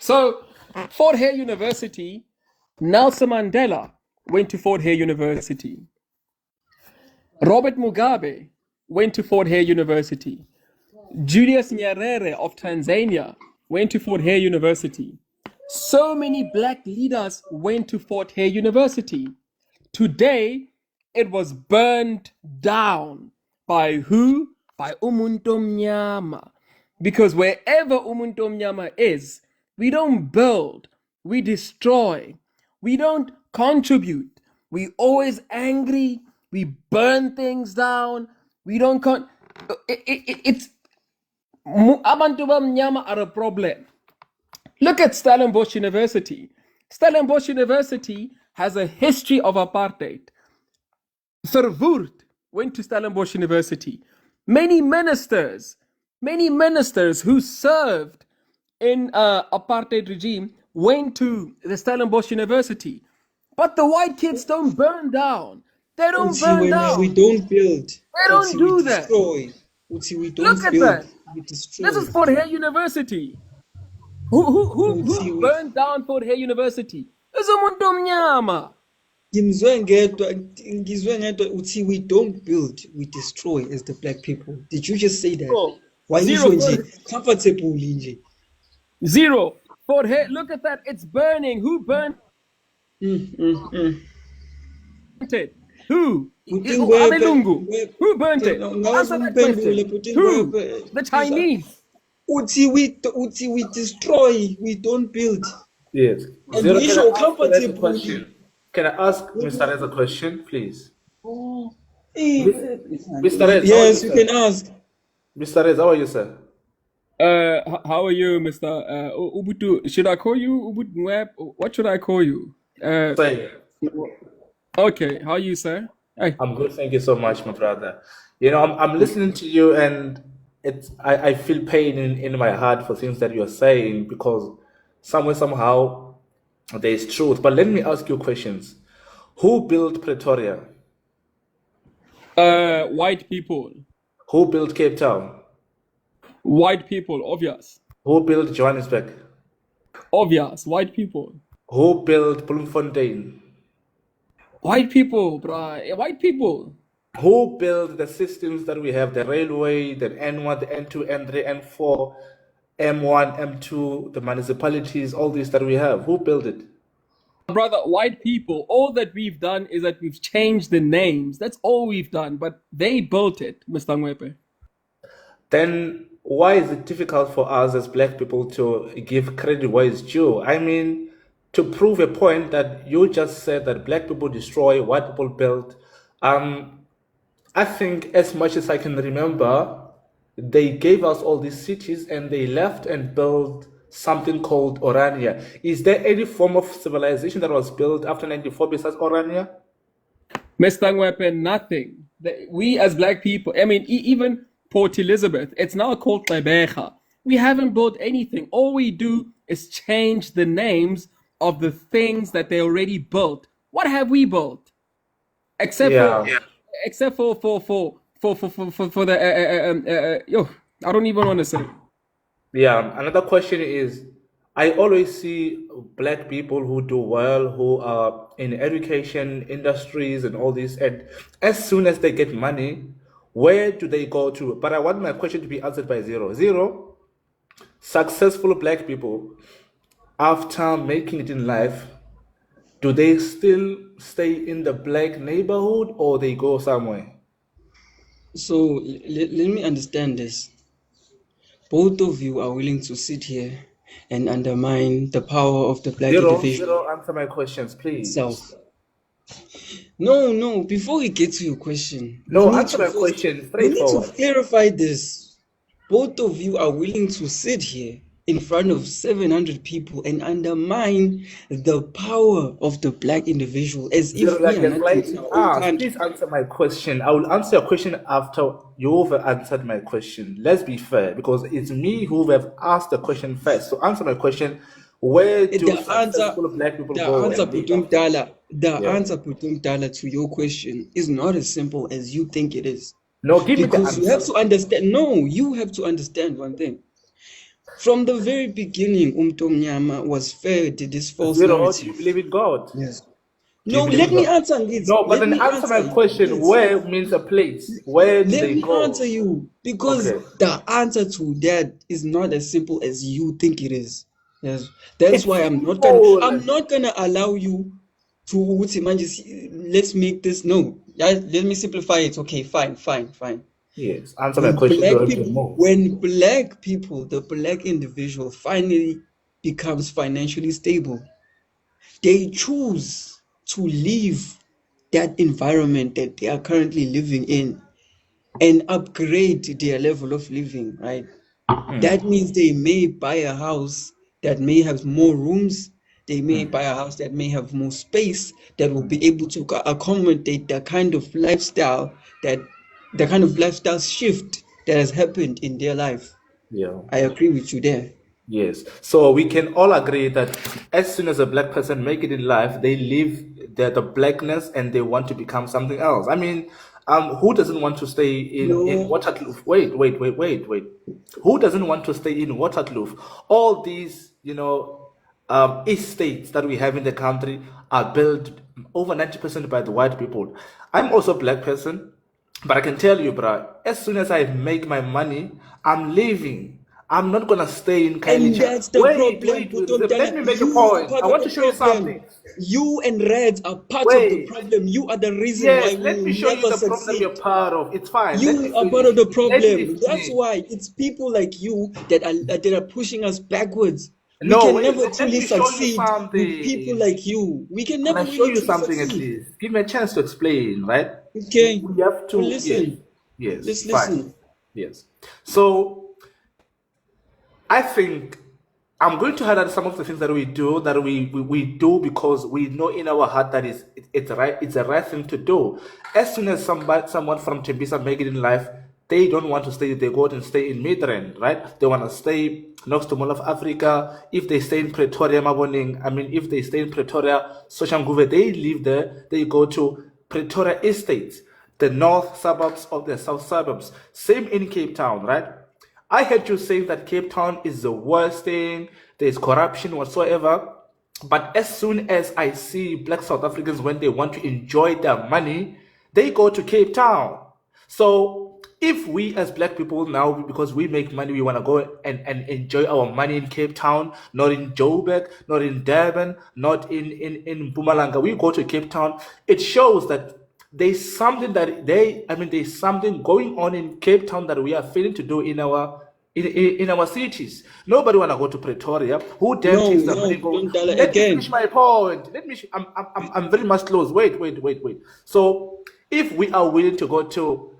C: So Fort Hare University, Nelson Mandela went to Fort Hare University. Robert Mugabe went to Fort Hare University. Julius Nyerere of Tanzania went to Fort Hare University. So many black leaders went to Fort Hare University. Today, it was burned down. By who? By umuntu omnyama. Because wherever umuntu omnyama is, we don't build, we destroy. We don't contribute. We always angry. We burn things down. We don't it's abantu bamnyama are a problem. Look at Stellenbosch University. Stellenbosch University has a history of apartheid. Verwoerd went to Stellenbosch University. Many ministers who served in apartheid regime went to the Stellenbosch University. But the white kids don't burn down. They don't burn down.
A: We don't build.
C: They don't do that.
A: Destroy. We don't
C: Look at
A: build.
C: that.
A: We destroy.
C: This is Fort Hare University. Who burned down Fort Hare University? It's umuntu omnyama.
A: ngizwe ngedwa uthi we don't build, we destroy as the black people. Did you just say that?
C: Zero.
A: Why
C: Zero.
A: nje comfortable nje?
C: Zero. For hey, look at that. It's burning. Who burned it? Who? Abelungu. Who burnt it? Answer that question. Who? The Chinese.
A: Uthi we destroy, we don't build.
H: Yes.
A: And
H: Zero,
A: we
H: can
A: show
H: I ask Perez a
A: comfortable.
H: question? Can I ask Mr. Rez a question, please? Mr. Rez,
A: Yes, you can ask.
H: Mr. Rez, how are you, sir?
C: How are you, Mr. Ubutu? Should I call you Ubutu? What should I call you?
H: Say,
C: Okay, how are you, sir? Hey.
H: I'm good, thank you so much, my brother. You know, I'm listening to you, and I feel pain in my heart for things that you're saying, because somehow there is truth. But let me ask you questions. Who built Pretoria?
C: White people.
H: Who built Cape Town?
C: White people, obvious.
H: Who built Johannesburg?
C: Obvious, white people.
H: Who built Bloemfontein?
C: White people, bruh. White people.
H: Who built the systems that we have, the railway, the N1, the N2, N3, N4, M1, M2, the municipalities, all these that we have? Who built it?
C: Brother, white people, all that we've done is that we've changed the names. That's all we've done. But they built it, Mr. Ngwepe.
H: Then why is it difficult for us as black people to give credit where it's due? I mean, to prove a point that you just said that black people destroy, white people build. I think as much as I can remember, they gave us all these cities and they left and built something called Orania. Is there any form of civilization that was built after 94 besides Orania?
C: Mr. Ngwepe, nothing. We as black people, I mean, even Port Elizabeth, it's now called Lebeja. We haven't built anything. All we do is change the names of the things that they already built. What have we built? Except for the I don't even want to say.
H: Yeah, another question is, I always see black people who do well, who are in education, industries, and all this, and as soon as they get money, where do they go to? But I want my question to be answered by Zero. Zero, successful black people, after making it in life, do they still stay in the black neighborhood or they go somewhere?
A: So let me understand this. Both of you are willing to sit here and undermine the power of the black individual.
H: Zero, answer my questions, please.
A: Itself. No, before we get to your question.
H: No, answer my question
A: We need
H: straightforward.
A: to clarify this. Both of you are willing to sit here in front of 700 people and undermine the power of the black individual as if
H: Zero, like
A: we are
H: it's
A: not
H: like,
A: in our own country.
H: please answer my question. I will answer your question after you've answered my question. Let's be fair, because it's me who have asked the question first. So answer my question. Where do successful black people go?
A: Answer Putumdala to your question is not as simple as you think it is.
H: No, give me the
A: Because
H: answer.
A: you have to understand. No, you have to understand one thing. From the very beginning, Umtomnyama was fed this false
H: Zero, do
A: narrative.
H: you believe in God?
A: Yes.
H: Do you
A: No,
H: believe
A: let
H: in
A: me
H: God?
A: answer this.
H: No, but
A: Let
H: then
A: me
H: answer my
A: you,
H: question.
A: please.
H: Where means a place. Where do
A: Let
H: they
A: me
H: go?
A: answer you, because
H: Okay.
A: the answer to that is not as simple as you think it is. Yes, that's why I'm not gonna allow you to let's make this no. Let me simplify it. Okay, fine.
H: Yes, answer my question.
A: When black people, the black individual finally becomes financially stable, they choose to leave that environment that they are currently living in and upgrade their level of living, right? That means they may buy a house that may have more rooms. They may buy a house that may have more space that will be able to accommodate the kind of lifestyle shift that has happened in their life.
H: Yeah.
A: I agree with you there.
H: Yes. So we can all agree that as soon as a black person make it in life, they leave the blackness and they want to become something else. I mean, who doesn't want to stay in Waterkloof? Wait. Who doesn't want to stay in Waterkloof? All these, estates that we have in the country are built over 90% by the white people. I'm also a black person, but I can tell you, bruh, as soon as I make my money, I'm leaving. I'm not gonna stay in Kylie.
A: And that's the problem,
H: Let me make a
A: You are
H: point.
A: part
H: I
A: of
H: want
A: the
H: to show you
A: problem.
H: something.
A: You and Reds are part of the
H: Wait.
A: problem. You are the reason why
H: Yes,
A: we
H: let me
A: will
H: show you
A: never
H: the problem that
A: succeed.
H: we're part of. It's fine. Let me
A: You are part
H: finish.
A: of the
H: Let me
A: problem. That's
H: finish.
A: why it's people like you that are pushing us backwards. We
H: No,
A: can
H: wait.
A: never
H: Let
A: truly
H: me show you
A: succeed with people
H: something.
A: like you. We can
H: Can
A: never
H: I show
A: really
H: you
A: truly
H: something at
A: succeed.
H: least? Give me a chance to explain, right?
A: Okay.
H: We have
A: Well,
H: to, yes,
A: listen.
H: yes,
A: Let's
H: fine,
A: listen.
H: yes. So I think I'm going to highlight some of the things that we do we do because we know in our heart that it's right, it's a right thing to do. As soon as someone from Tembisa make it in life, they don't want to stay, they go out and stay in Midrand, right? They want to stay next to Mall of Africa. If they stay in Pretoria, Maboning, I mean, if they stay in Pretoria, Soshanguve, they live there, they go to Pretoria Estates, the north suburbs of the south suburbs. Same in Cape Town, right? I heard you saying that Cape Town is the worst thing, there's corruption whatsoever. But as soon as I see black South Africans, when they want to enjoy their money, they go to Cape Town. So if we as black people now, because we make money, we want to go and enjoy our money in Cape Town, not in Joburg, not in Durban, not in Mpumalanga, we go to Cape Town, it shows that there's something going on in Cape Town that we are failing to do in our cities. Nobody wanna go to Pretoria. Who damn
A: No,
H: takes the
A: no,
H: money and go?
A: don't tell it
H: Let me finish
A: again.
H: my point. I'm very much close. Wait. So if we are willing to go to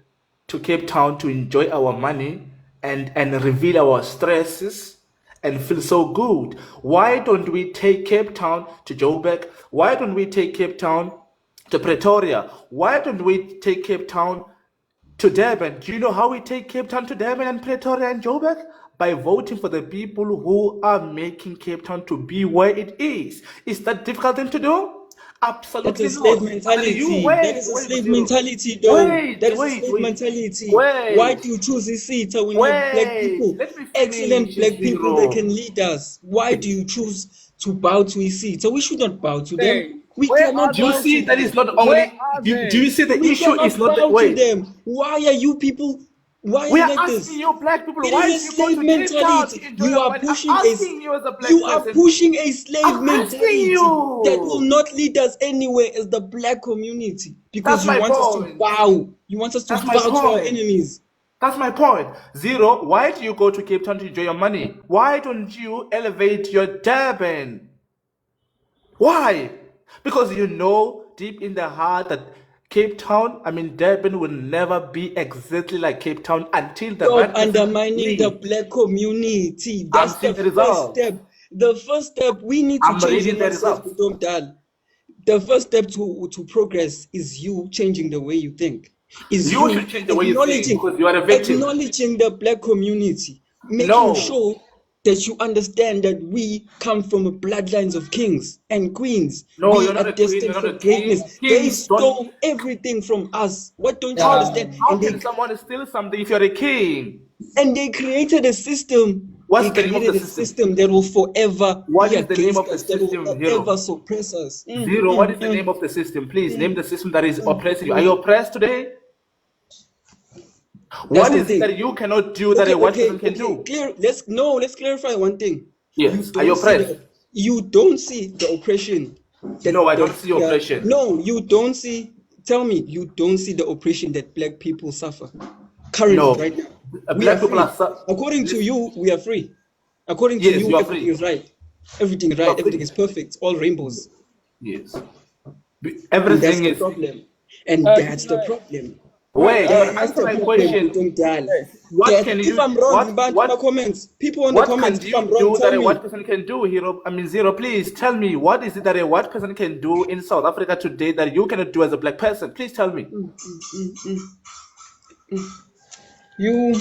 H: Cape Town to enjoy our money and reveal our stresses and feel so good, why don't we take Cape Town to Joburg? Why don't we take Cape Town to Pretoria? Why don't we take Cape Town to Durban? Do you know how we take Cape Town to Durban and Pretoria and Joburg? By voting for the people who are making Cape Town to be where it is. Is that difficult thing to do?
A: That's a
H: Absolutely
A: slave
H: not. And you
A: mentality. That is a
H: wait,
A: slave
H: zero.
A: mentality, though. That is a
H: Wait,
A: slave
H: wait,
A: mentality. Why
H: wait,
A: do you choose this seat when you have black
H: wait.
A: people,
H: Let me
A: excellent
H: finish,
A: black people that can
H: zero.
A: lead us? Why do you choose to bow to his seat? So we should not bow to them.
C: Hey,
A: We
C: where are
A: cannot
H: Do you
A: bow
C: they?
H: see
A: to
H: that is
A: them.
H: not
C: Where
H: only,
C: are
H: do you
C: they?
H: see the
A: We
H: issue is
A: cannot
H: not the,
A: bow to
H: wait.
A: them. Why are you people? Why are
H: We
A: you
H: are
A: like
H: asking
A: this?
H: you, black people,
A: It
H: why
A: is
H: do
A: a
H: you go
A: slave
H: to Cape Town to
A: mentality.
H: enjoy your money? I'm asking you as a black
A: You are
H: person.
A: pushing a slave
H: I'm asking
A: mentality that will
H: you.
A: not lead us anywhere as the black community because
H: That's
A: you
H: my
A: want us to
H: point.
A: bow. You want us to
H: That's my
A: bow to our
H: point.
A: enemies.
H: That's my point. Zero, why do you go to Cape Town to enjoy your money? Why don't you elevate your Durban? Why? Because you know deep in the heart that Cape Town, I mean Durban will never be exactly like Cape Town until the
A: Stop
H: right person
A: undermining the
H: leaves.
A: black community.
H: I'm
A: That's the
H: seeing the
A: first
H: results.
A: step. The first step, we need to
H: I'm
A: change the
H: reading the
A: mindset,
H: results.
A: Budomdal. The first step to progress is you changing the way you think. Is
H: You
A: you
H: should change the way you think because you are a victim.
A: acknowledging the black community, making
H: No,
A: sure that you understand that we come from a bloodlines of kings and queens.
H: no,
A: We
H: you're
A: are
H: not a queen, you're
A: destined
H: not
A: for
H: a king.
A: greatness. They
H: Kings don't.
A: stole everything from us. What don't you understand?
H: How can someone steal something if you're a king?
A: And they created a system. They
H: What's the name of the
A: created a
H: system?
A: system that will forever
H: What
A: be
H: is the name of
A: against
H: the
A: us, that will
H: system,
A: forever
H: Hero?
A: suppress us.
H: Zero, what is the name of the system? Please name the system that is oppressing you. Are you oppressed today?
A: That's
H: What
A: the
H: is it
A: thing.
H: that you cannot do that a white person can
A: Okay.
H: do?
A: Clear. Let's clarify one thing. You
H: Yes. Are you
A: don't see
H: oppressed?
A: the oppression
H: No,
A: that
H: I don't see oppression.
A: no, you don't see. Tell me, you don't see the oppression that black people suffer currently,
H: No.
A: right now. We are
H: Black people
A: free.
H: are.
A: According to
H: Listen,
A: you, we are free. According to
H: yes,
A: you,
H: you are
A: everything
H: free.
A: is right. Everything is
H: You
A: right.
H: are
A: Everything
H: free.
A: is perfect. All rainbows.
H: Yes.
A: And that's
H: Everything
A: the
H: is.
A: problem. And that's
C: Can
A: the
C: I
A: problem.
C: wait?
H: Wait, but
A: That's
H: answer
A: the
H: my
A: problem,
H: question.
A: Putung Dal.
C: Hey,
H: What can
A: If
H: you?
A: I'm wrong,
H: What
A: but in the
H: what
A: comments, people in the
H: What
A: comments,
H: can
A: if I'm
H: you
A: wrong,
H: do that
A: tell
H: a white
A: me.
H: person can do, Hero? I mean, Zero, please tell me, what is it that a white person can do in South Africa today that you cannot do as a black person? Please tell me.
A: You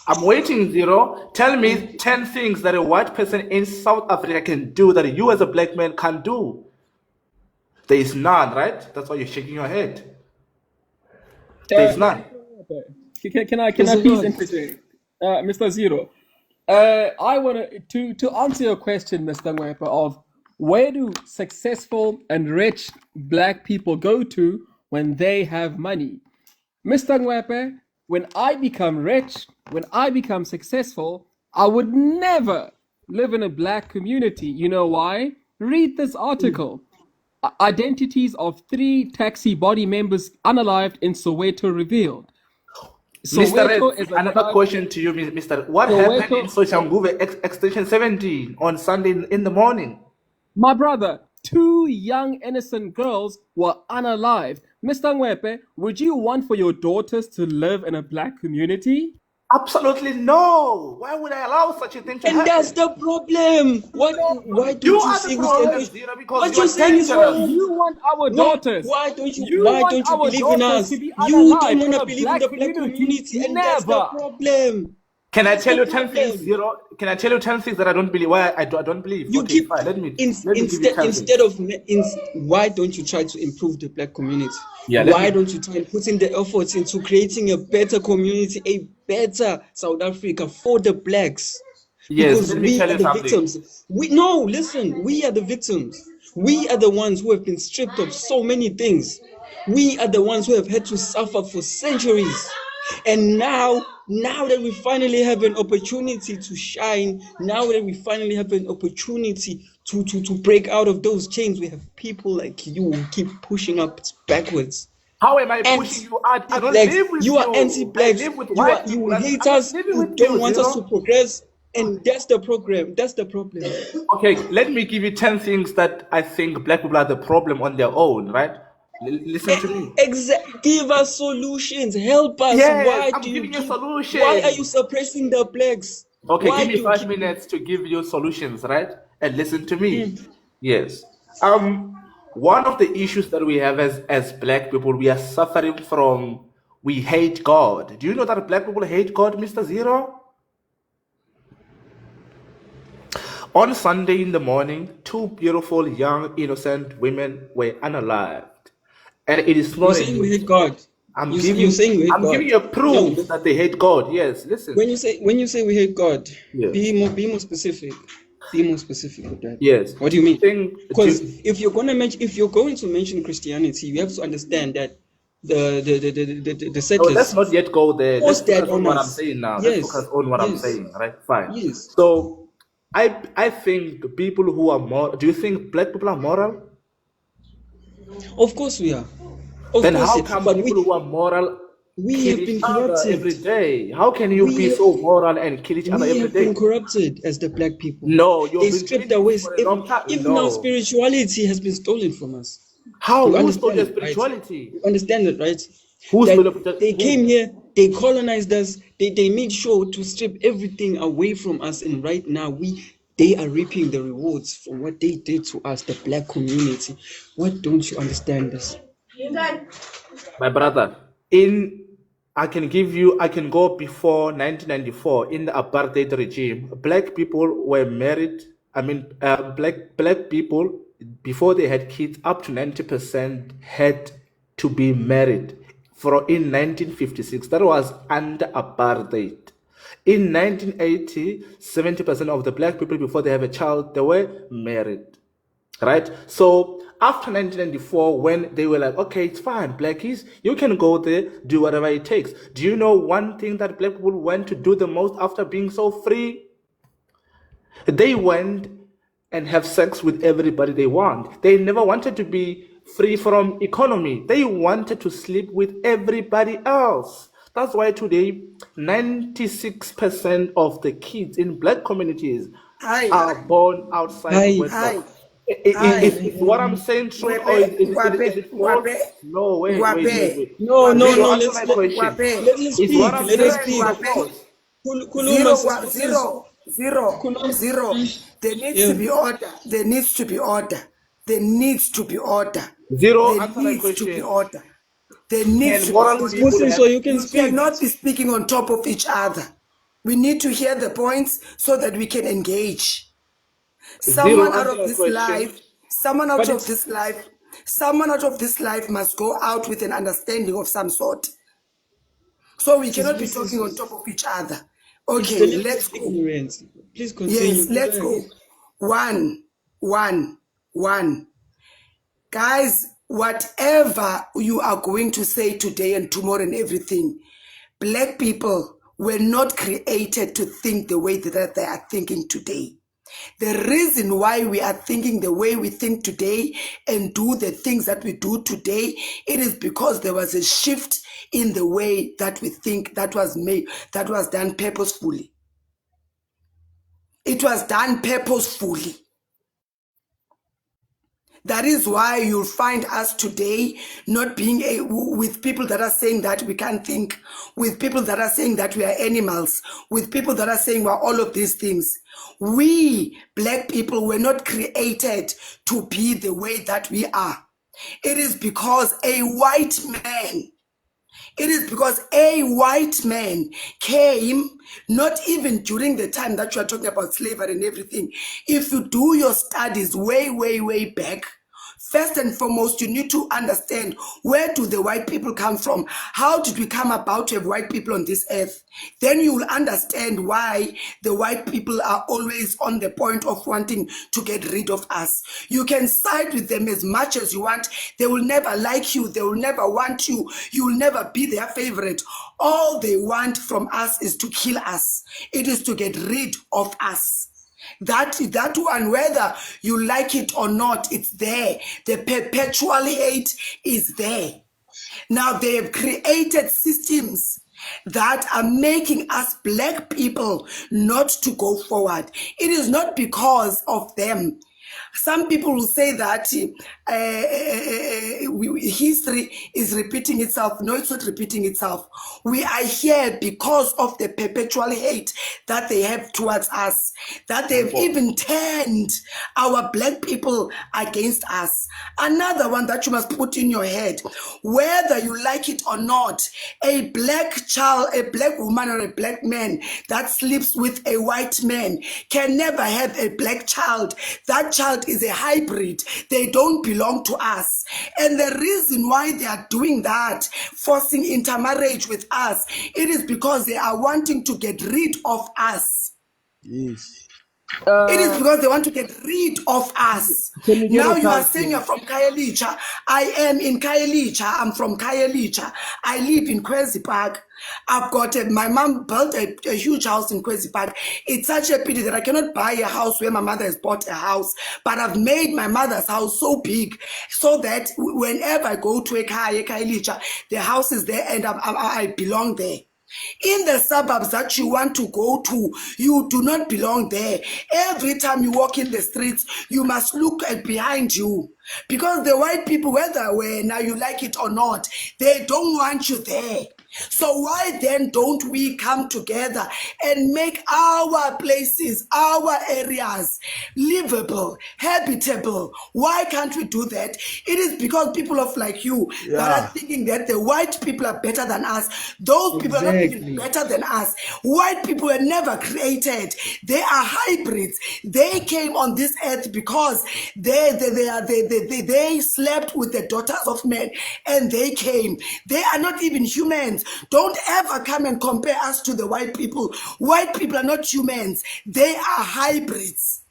H: I'm waiting, Zero. Tell me 10 things that a white person in South Africa can do that you as a black man can't do. There is none, right? That's why you're shaking your head. There is none.
C: can I
A: there's a
C: please
A: lot.
C: interject, Mr. Zero? I want to answer your question, Mr. Ngwepa, of where do successful and rich black people go to when they have money? Mr. Ngwepe, when I become rich, when I become successful, I would never live in a black community. You know why? Read this article. Identities of 3 taxi body members unalived in Soweto revealed.
H: Mr. Red,
C: Soweto is a
H: another
C: tribe-
H: question to you, Mr. What
C: Soweto-
H: happened in Soshanguve Extension 17 on Sunday in the morning?
C: My brother, 2 young innocent girls were unalived. Mr. Ngwepe, would you want for your daughters to live in a black community?
H: Absolutely no. Why would I allow such a thing to
A: And
H: happen?
A: that's the problem. Why don't
H: You
A: you
H: are
A: see
H: the
A: with
H: problem,
A: emotion?
H: Zira, because
A: What
H: you
A: you're
H: are
A: saying is
H: dangerous.
A: wrong.
C: You want our daughters.
A: Why don't you
C: want our
A: believe in
C: daughters
A: us?
C: to be
A: You don't
C: unalived
A: want
C: in
A: to
C: a
A: believe in
C: black
A: the black community, and that's the
C: Never.
A: problem.
H: Can I
A: That's
H: tell
A: the
H: you 10 things,
A: problem.
H: Zero? Can I tell you 10 things that I don't believe? Why I don't believe?
A: You
H: Okay,
A: keep
H: fine. Let me give you 10 things.
A: why don't you try to improve the black community?
H: Yeah, let
A: Why
H: me-
A: don't you try and put in the efforts into creating a better community, a better South Africa for the blacks?
H: Yes,
A: Because
H: let me
A: we
H: tell
A: are
H: you
A: the
H: something.
A: victims. We are the victims. We are the ones who have been stripped of so many things. We are the ones who have had to suffer for centuries. And now that we finally have an opportunity to shine, now that we finally have an opportunity to break out of those chains, we have people like you who keep pushing us backwards.
H: How am I pushing you out? I don't
A: Anti-blacks.
H: live with
A: You are
H: you.
A: anti-blacks.
H: I live with white
A: You
H: people. I'm
A: hate
H: not
A: us.
H: living
A: You
H: with
A: don't
H: you,
A: want us to
H: Zero.
A: progress, and that's the problem. That's the problem.
H: Okay, let me give you 10 things that I think black people are the problem on their own, right? Listen to me.
A: Give us solutions. Help us.
H: Yes, I'm giving you
A: Why are you
H: solutions.
A: suppressing the blacks?
H: Okay,
A: Why
H: give me
A: do you
H: 5
A: keep?
H: minutes to give you solutions, right? And listen to me. Yes. One of the issues that we have as black people, we are suffering from, we hate God. Do you know that black people hate God, Mr. Zero? On Sunday in the morning, 2 beautiful, young, innocent women were unalived. And it is
A: You're
H: not a
A: saying we
H: news.
A: hate God. You're saying we hate
H: I'm
A: God.
H: giving you
A: No,
H: proof that they hate God. Yes, listen.
A: when you say we hate God,
H: Yes.
A: be more specific. Be more specific with that.
H: Yes.
A: What do you mean? Because
H: Do-
A: if you're going to mention Christianity, you have to understand that the
H: No,
A: settlers
H: let's not yet go there. Let's
A: forced that
H: focus on
A: on
H: what I'm
A: us.
H: saying now. Let's
A: Yes.
H: focus on what I'm
A: Yes.
H: saying, right? Fine.
A: Yes.
H: So I think the people who are moral, do you think black people are moral?
A: Of course we are. Of
H: Then
A: course,
H: how
A: yeah.
H: come
A: But
H: people who are moral
A: we
H: kill
A: have
H: each
A: been
H: other
A: corrupted.
H: every day? How can you
A: We
H: be
A: have-
H: so moral and kill each other
A: We
H: every
A: have been
H: day?
A: corrupted as the black people.
H: No, you've
A: They
H: been
A: stripped
H: doing
A: away.
H: this for a long time.
A: Even our
H: No.
A: spirituality has been stolen from us.
H: How?
A: You
H: Who stole
A: understand
H: your
A: it, right?
H: spirituality?
A: You understand it, right?
H: Who
A: That
H: stole your
A: they
H: who?
A: came here, they colonized us, they made sure to strip everything away from us, and right now they are reaping the rewards from what they did to us, the black community. What don't you understand this?
H: My brother, I can go before 1994 in the apartheid regime. Black people were married. Black people before they had kids, up to 90% had to be married. In 1956, that was under apartheid. In 1980, 70% of the black people before they have a child, they were married. Right? So after 1994, when they were like, okay, it's fine, blackies, you can go there, do whatever it takes. Do you know one thing that black people went to do the most after being so free? They went and have sex with everybody they want. They never wanted to be free from economy. They wanted to sleep with everybody else. That's why today, 96% of the kids in black communities are born outside
A: Hi.
H: wedlock. Is what I'm saying true, or is it false? No, wait.
A: No,
H: Zero, answer
A: let's
H: my question.
A: let us
H: Is what
A: speak.
H: I'm
A: Let us
H: saying true
A: speak.
H: or false?
A: Kuluma, Kuluma.
E: Zero. There needs
A: Yeah.
E: to be order. There needs to be order. There needs to be order.
H: Zero,
E: There
H: answer my
E: needs to be
H: question.
E: order. There needs
H: Can
E: to be
H: moral
E: order.
H: people
A: So
H: have?
A: you can
E: We
A: speak.
E: cannot be speaking on top of each other. We need to hear the points so that we can engage.
H: Zero,
E: Someone out
H: answer
E: of
H: my
E: this
H: question.
E: life, someone out
A: But
E: of
A: it's
E: this life, someone out of this life must go out with an understanding of some sort. So we cannot be
A: this
E: talking on
A: is
E: top of each other.
A: It's
I: Okay,
A: deliberate
I: let's go.
A: ignorance. Please continue.
I: Yes, let's go. One. Guys, whatever you are going to say today and tomorrow and everything, Black people were not created to think the way that they are thinking today. The reason why we are thinking the way we think today and do the things that we do today, it is because there was a shift in the way that we think that was made, that was done purposefully. It was done purposefully. That is why you'll find us today not being with people that are saying that we can't think, with people that are saying that we are animals, with people that are saying we're all of these things. We, Black people, were not created to be the way that we are. It is because a white man came, not even during the time that you are talking about slavery and everything. If you do your studies way back, first and foremost, you need to understand, where do the white people come from? How did we come about to have white people on this earth? Then you will understand why the white people are always on the point of wanting to get rid of us. You can side with them as much as you want. They will never like you. They will never want you. You will never be their favorite. All they want from us is to kill us. It is to get rid of us. That one, whether you like it or not, it's there. The perpetual hate is there. Now they have created systems that are making us Black people not to go forward. It is not because of them. Some people will say that history is repeating itself. No, it's not repeating itself. We are here because of the perpetual hate that they have towards us, that they've even turned our Black people against us. Another one that you must put in your head, whether you like it or not, a Black child, a Black woman or a Black man that sleeps with a white man can never have a Black child. That child is a hybrid. They don't belong to us. And the reason why they are doing that, forcing intermarriage with us, it is because they are wanting to get rid of us.
J: Yes.
I: It is because they want to get rid of us.
C: Can we get
I: Now
C: a
I: you are
C: tag
I: saying
C: team?
I: you're from Khayelitsha. I am in Khayelitsha. I'm from Khayelitsha. I live in Kwezi Park. I've got my mom built a huge house in Kwezi Park. It's such a pity that I cannot buy a house where my mother has bought a house. But I've made my mother's house so big so that whenever I go to a Khayelitsha, the house is there and I belong there. In the suburbs that you want to go to, you do not belong there. Every time you walk in the streets, you must look behind you. Because the white people, whether now you like it or not, they don't want you there. So why then don't we come together and make our places, our areas livable, habitable? Why can't we do that? It is because people of like you that are thinking that the white people are better than us. Those people are not even better than us. White people were never created. They are hybrids. They came on this earth because they slept with the daughters of men and they came. They are not even humans. Don't ever come and compare us to the white people. White people are not humans. They are hybrids.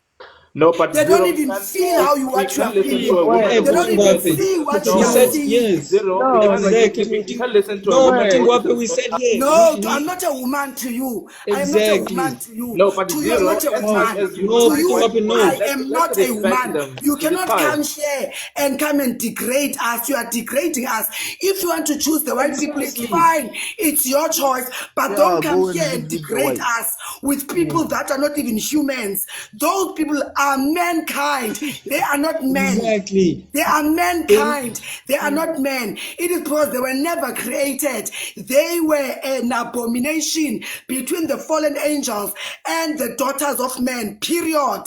H: No, but
I: They
H: Zero,
I: don't
H: we
I: even
H: can't,
I: feel how you
H: we
I: what you are
H: can't listen to a
I: feeling.
H: woman
I: They
H: who's
I: don't even
H: speaking.
I: see what you
A: We
I: are
A: said
I: seeing.
A: yes.
H: Zero,
C: No,
A: Exactly.
H: we can't listen to a
A: No,
H: woman
A: but
H: who
A: Ngwape,
H: is
A: we said yes.
I: No, I'm not a woman to you. I am not a woman
A: Exactly.
I: to you.
H: No, but
I: To you, I'm
H: Zero,
I: not a
H: as
A: No,
H: much
I: woman.
H: as you
A: no,
H: don't
I: To
H: like
I: you,
H: white
A: Ngwape,
H: women,
A: no.
I: I am
H: let's
I: not a
H: respect
I: woman.
H: them.
I: You
H: It is
I: cannot
H: fine.
I: come here and come and degrade us. You are degrading us. If you want to choose the white people, it's
A: Precisely.
I: fine. It's your choice. But
J: Yeah,
I: don't come
J: go and
I: here
J: live
I: and
J: with the
I: degrade
J: white.
I: us with people that are not even humans. Those people are mankind. They are not men.
A: Exactly.
I: They are mankind. They are not men. It is because they were never created. They were an abomination between the fallen angels and the daughters of men. Period.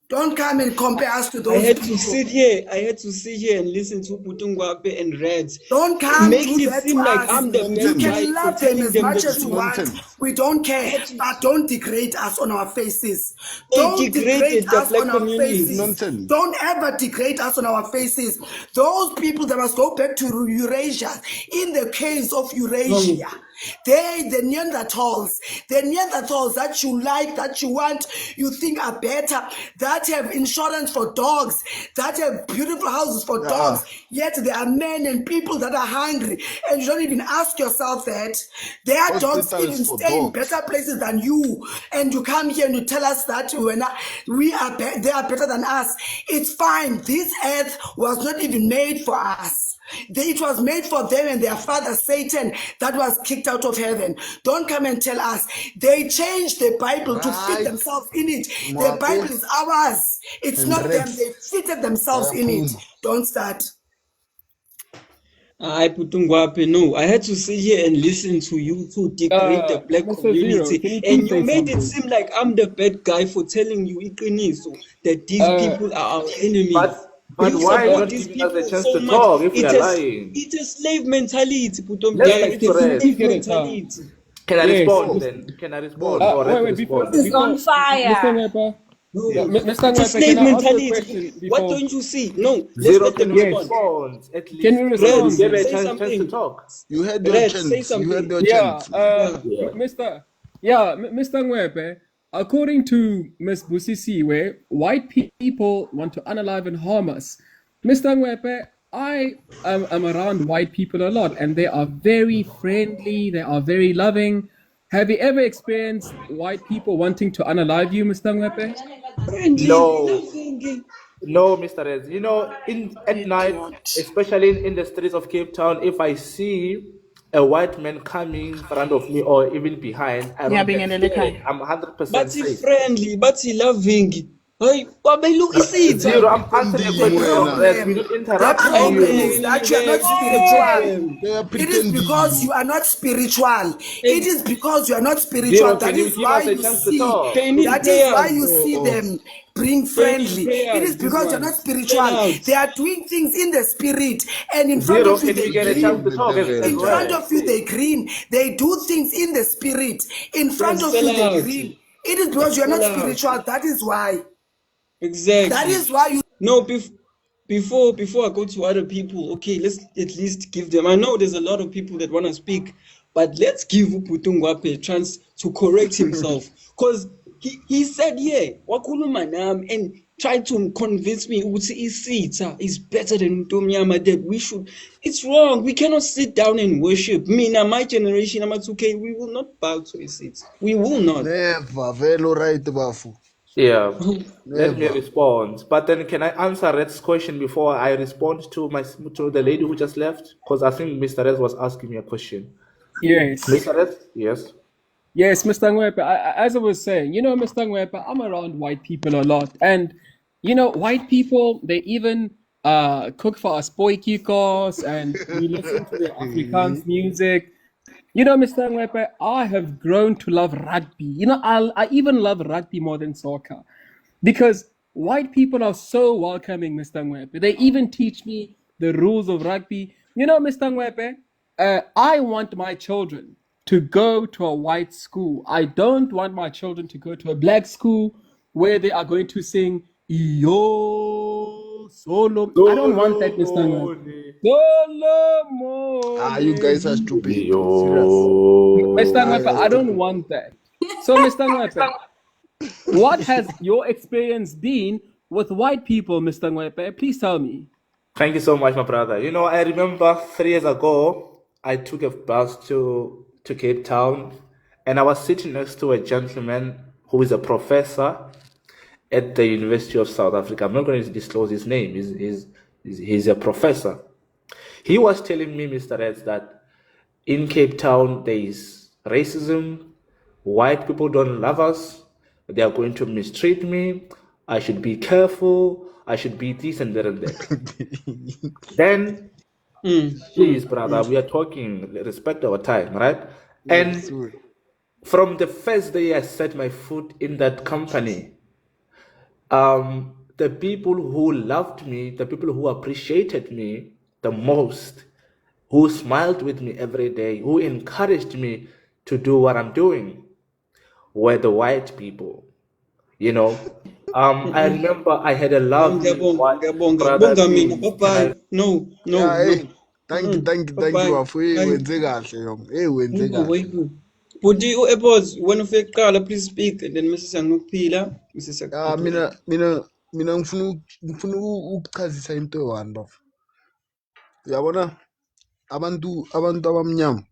I: Don't come and compare us to
A: I
I: those
A: had
I: people.
A: to sit here. I had to sit here and listen to Putungwape and Reds.
I: Don't
A: It
I: come
A: makes
I: do
A: it
I: that
A: seem
I: to
A: like
I: us.
A: I'm the
I: You
A: bad guy
I: can
A: for
I: love them
A: telling
I: as
A: them the
I: much as
J: It's
I: you
A: truth.
I: want.
J: nonsense.
I: We don't
A: I
I: care.
A: had to.
I: But don't degrade us on our faces.
A: They
I: Don't degrade
A: degraded the
I: us
A: black
I: on our
A: community.
J: It's
I: faces.
J: nonsense.
I: Don't ever degrade us on our faces. Those people that must go back to Eurasia, in the case of
A: No,
I: Eurasia, They, the Neanderthals that you like, that you want, you think are better, that have insurance for dogs, that have beautiful houses for dogs, yet there are men and people that are hungry, and you don't even ask yourself that. Their dogs even stay in better places than you, and you come here and you tell us that they are better than us. It's fine. This earth was not even made for us. It was made for them and their father Satan that was kicked out of heaven. Don't come and tell us. They changed the Bible to fit themselves in it. The Bible is ours. It's not them. They fitted themselves in it. Don't start.
A: I Putungwape, no. I had to sit here and listen to you to degrade the black
C: Mr. Zero,
A: community,
C: can you
A: and
C: please
A: you
C: say
A: made it
C: something?
A: seem like I'm the bad guy for telling you Iqiniso, that these people are our enemies.
H: But
A: You
H: why
A: support
H: not
A: these
H: giving us a
A: people
H: chance
A: so
H: to
A: much.
H: talk if we are
A: It's
H: lying?
A: a slave mentality, Putum.
H: Let's
C: Yes,
H: speak
A: It's
H: to
A: a
H: Red.
C: please
A: slave
C: get it.
A: mentality.
H: Can I
C: Yes.
H: respond then? Can I respond or Red
C: Wait, before
H: respond?
J: Is on
C: Mr.
J: fire.
C: Weber,
A: No,
C: Mr.
A: it's a
C: Weber,
A: slave
C: can I ask you a
A: mentality.
C: question
A: What
C: before?
A: don't you see? No, let's
H: Zero,
A: let them
H: can we
C: Yes.
A: respond.
H: respond at least?
C: Can we
H: So that we
C: respond?
H: give a
A: Say
H: chance to
A: something.
H: talk.
K: You had your
A: Red,
K: chance.
A: say
K: You
A: something.
K: had your
C: Yeah,
K: chance.
C: Mr. Ngwebe, according to Ms. Busisiwe, white people want to unalive and harm us. Mr. Ngwebe, I am around white people a lot, and they are very friendly, they are very loving. Have you ever experienced white people wanting to unalive you, Mr. Ngwebe?
A: Friendly,
H: No,
A: loving.
H: no, Mr. Rez. You know, at night, especially in the streets of Cape Town, if I see a white man coming in front of me or even behind, I don't get scared. I'm 100%
A: But he
H: safe.
A: friendly, but he loving. Hey, look, you see it.
H: Zero, I'm answering a
K: Pretending,
H: question from
K: wena.
H: Rez. We
I: The
H: don't interrupt
I: problem
H: you.
I: is that you are not
A: This is the
I: spiritual.
A: problem.
K: They are
I: It is because
K: pretending.
I: you are not spiritual. It is because you are not spiritual.
H: Zero,
I: That
H: can you
I: is
H: give
I: why
H: us a
I: you
H: chance to
I: see.
H: talk?
A: They need
I: That is why
A: prayers.
I: you see them being
A: They need
I: friendly. It
A: prayers,
I: is
A: these
I: because you're not
A: ones. Stand
I: spiritual.
A: out.
I: They are doing things in the spirit, and in front
H: Zero,
I: of you
H: can we
I: they
H: get a chance
I: green.
H: to
K: The
H: talk as
I: In
K: devil.
I: front
H: well?
I: of you they green. They do things in the spirit. In front
A: Yes,
I: of
A: sell
I: you they
A: out.
I: green. It is because you are
A: Sell
I: not
A: out.
I: spiritual. That is why. That
A: Exactly.
I: is why you.
A: No, before I go to other people, okay, let's at least give them. I know there's a lot of people that want to speak, but let's give Uputungwape a chance to correct himself. Because he said, yeah, wakhuluma nami and tried to convince me ukuthi isitha is better than Ntomyama, that we should. It's wrong. We cannot sit down and worship. My generation, I'm 2K, we will not bow to isitha. We will not.
K: Never. Velo right, Bafu.
H: Yeah, let me
K: Never.
H: respond. But then, can I answer Red's question before I respond to the lady who just left? Because I think Mr. Red was asking me a question.
C: Yes.
H: Mr. Red, yes.
C: Yes, Mr. Ngwepe, as I was saying, Mr. Ngwepe, I'm around white people a lot. And, white people, they even cook for us boykikos and we listen to their Afrikaans music. Mr. Ngwepe, I have grown to love rugby. I even love rugby more than soccer because white people are so welcoming, Mr. Ngwepe. They even teach me the rules of rugby. Mr. Ngwepe, I want my children to go to a white school. I don't want my children to go to a black school where they are going to sing Yo Solo. I don't want that, Mr. Ngwepe. Solomon.
K: You guys are stupid. Serious.
C: Mr. Ngwepe, I don't want that. So, Mr. Ngwepe, what has your experience been with white people, Mr. Ngwepe? Please tell me.
H: Thank you so much, my brother. I remember 3 years ago, I took a bus to Cape Town, and I was sitting next to a gentleman who is a professor at the University of South Africa. I'm not going to disclose his name. He's a professor. He was telling me, Mr. Reds, that in Cape Town there is racism. White people don't love us. They are going to mistreat me. I should be careful. I should be this and that and that. Then, please, brother, we are talking, respect our time, right? And from the first day I set my foot in that company, the people who loved me, the people who appreciated me the most, who smiled with me every day, who encouraged me to do what I'm doing, were the white people. I remember I had a lovely white brother.
A: Bye. No.
K: Thank you
A: Bye.
K: bafo. Hey, wenze kahle yong. Hey, wenze kahle.
A: Bhuti u-Apples, wena ufike kuqala, please speak, and then Mrs. Anginokuphila, Mrs.
K: Ah,
A: Akuqhubekele.
K: mina ngifuna ukuchazisa into eyi-one bafo. Uyabona abantu abamnyama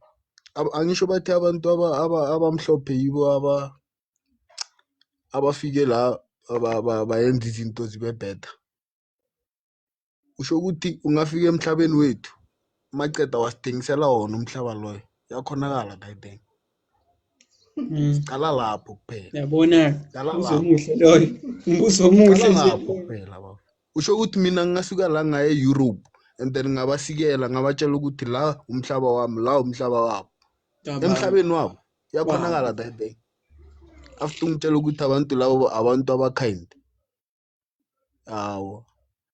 K: angisho bathi abantu abamhlophe yibo abafike la bayenza izinto zibe better. Usho ukuthi ungafika emhlabeni wethu maceda wasithengisela wona umhlaba loyo. Yakhonakala I think. Sicala lapho kuphela.
A: Yabona,
K: Cala
A: umbuzo
K: lapho.
A: omuhle loyo. Umbuzo omuhle
K: Cala
A: nje.
K: lapho kuphela bafo. Usho ukuthi mina ngingasuka la ngaye Europe and then ngabasikela ngabatshela ukuthi la umhlaba wami la umhlaba wabo. Emhlabeni wabo yakhonakala that day. After ngitshela ukuthi abantu labo abantu abakind. Hawo.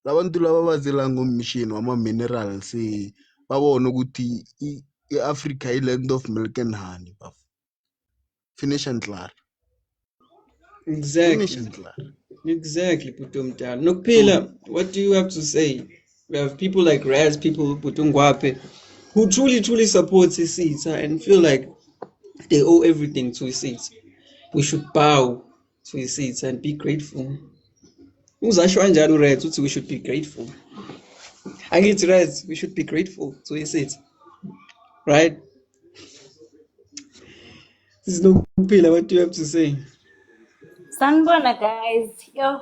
K: Labantu laba bazela ngommission wama-minerals babona ukuthi i-Africa i-land of milk and honey bafo. Finish and clear. Finish
A: Exactly.
K: and clear.
A: Exactly, Putumtal. Nokuphila, what do you have to say? We have people like Raz, people Putungwape, who truly supports Isitsa and feel like they owe everything to Isitsa. We should bow to Isitsa and be grateful. Uzasho kanjani uRaz uthi we should be grateful. Angithi Raz, we should be grateful to Isitsa. Right? This is Nokuphila, what do you have to say?
J: Sanbona guys, yo,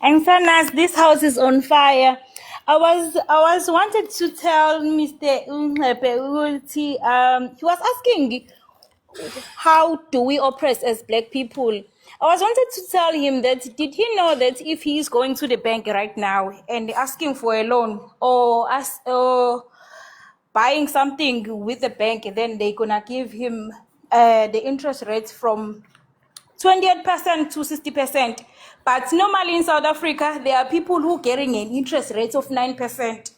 J: Angsanas, this house is on fire. I was wanted to tell Mr. Unhepe Ulti, he was asking how do we oppress as black people. I was wanted to tell him that did he know that if he is going to the bank right now and asking for a loan or buying something with the bank, then they're gonna give him the interest rates from 28% to 60%. But normally in South Africa, there are people who are getting an interest rate of 9%.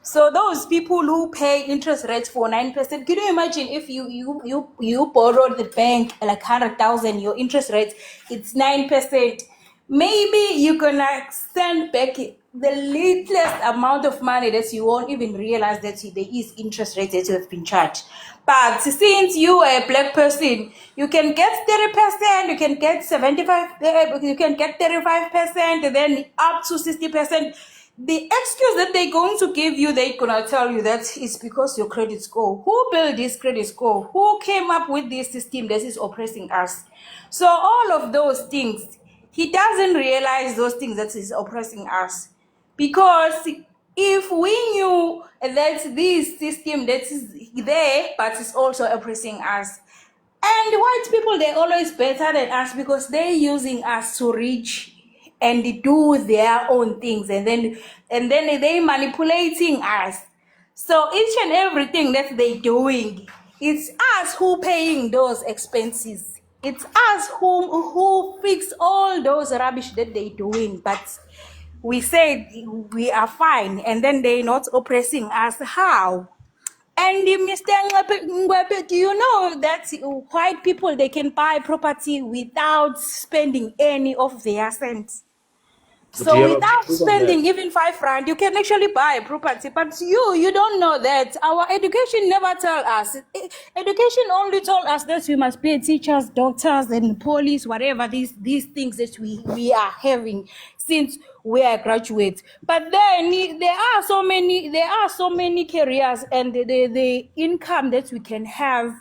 J: So those people who pay interest rates for 9%, can you imagine if you borrow the bank like 100,000, your interest rate it's 9%. Maybe you're gonna send back the littlest amount of money that you won't even realize that there is interest rate that you have been charged. But since you are a black person, you can get 30%, you can get 75%, you can get 35%, and then up to 60%. The excuse that they're going to give you, they're going to tell you that it's because your credit score. Who built this credit score? Who came up with this system that is oppressing us? So all of those things, he doesn't realize those things that is oppressing us. Because if we knew that this system that is there, but it's also oppressing us, and white people, they're always better than us because they're using us to reach and do their own things, and then they manipulating us. So each and everything that they're doing, it's us who paying those expenses. It's us who fix all those rubbish that they're doing. But we said we are fine, and then they're not oppressing us. How? And Mr. Ngwepe, do you know that white people, they can buy property without spending any of their cents?
H: Do
J: So
H: you have a
J: without
H: proof of that?
J: spending even R5, you can actually buy a property. But you don't know that. Our education never tell us. Education only told us that we must be teachers, doctors, and police, whatever these things that we are having since we are graduates. But then there are so many careers and the income that we can have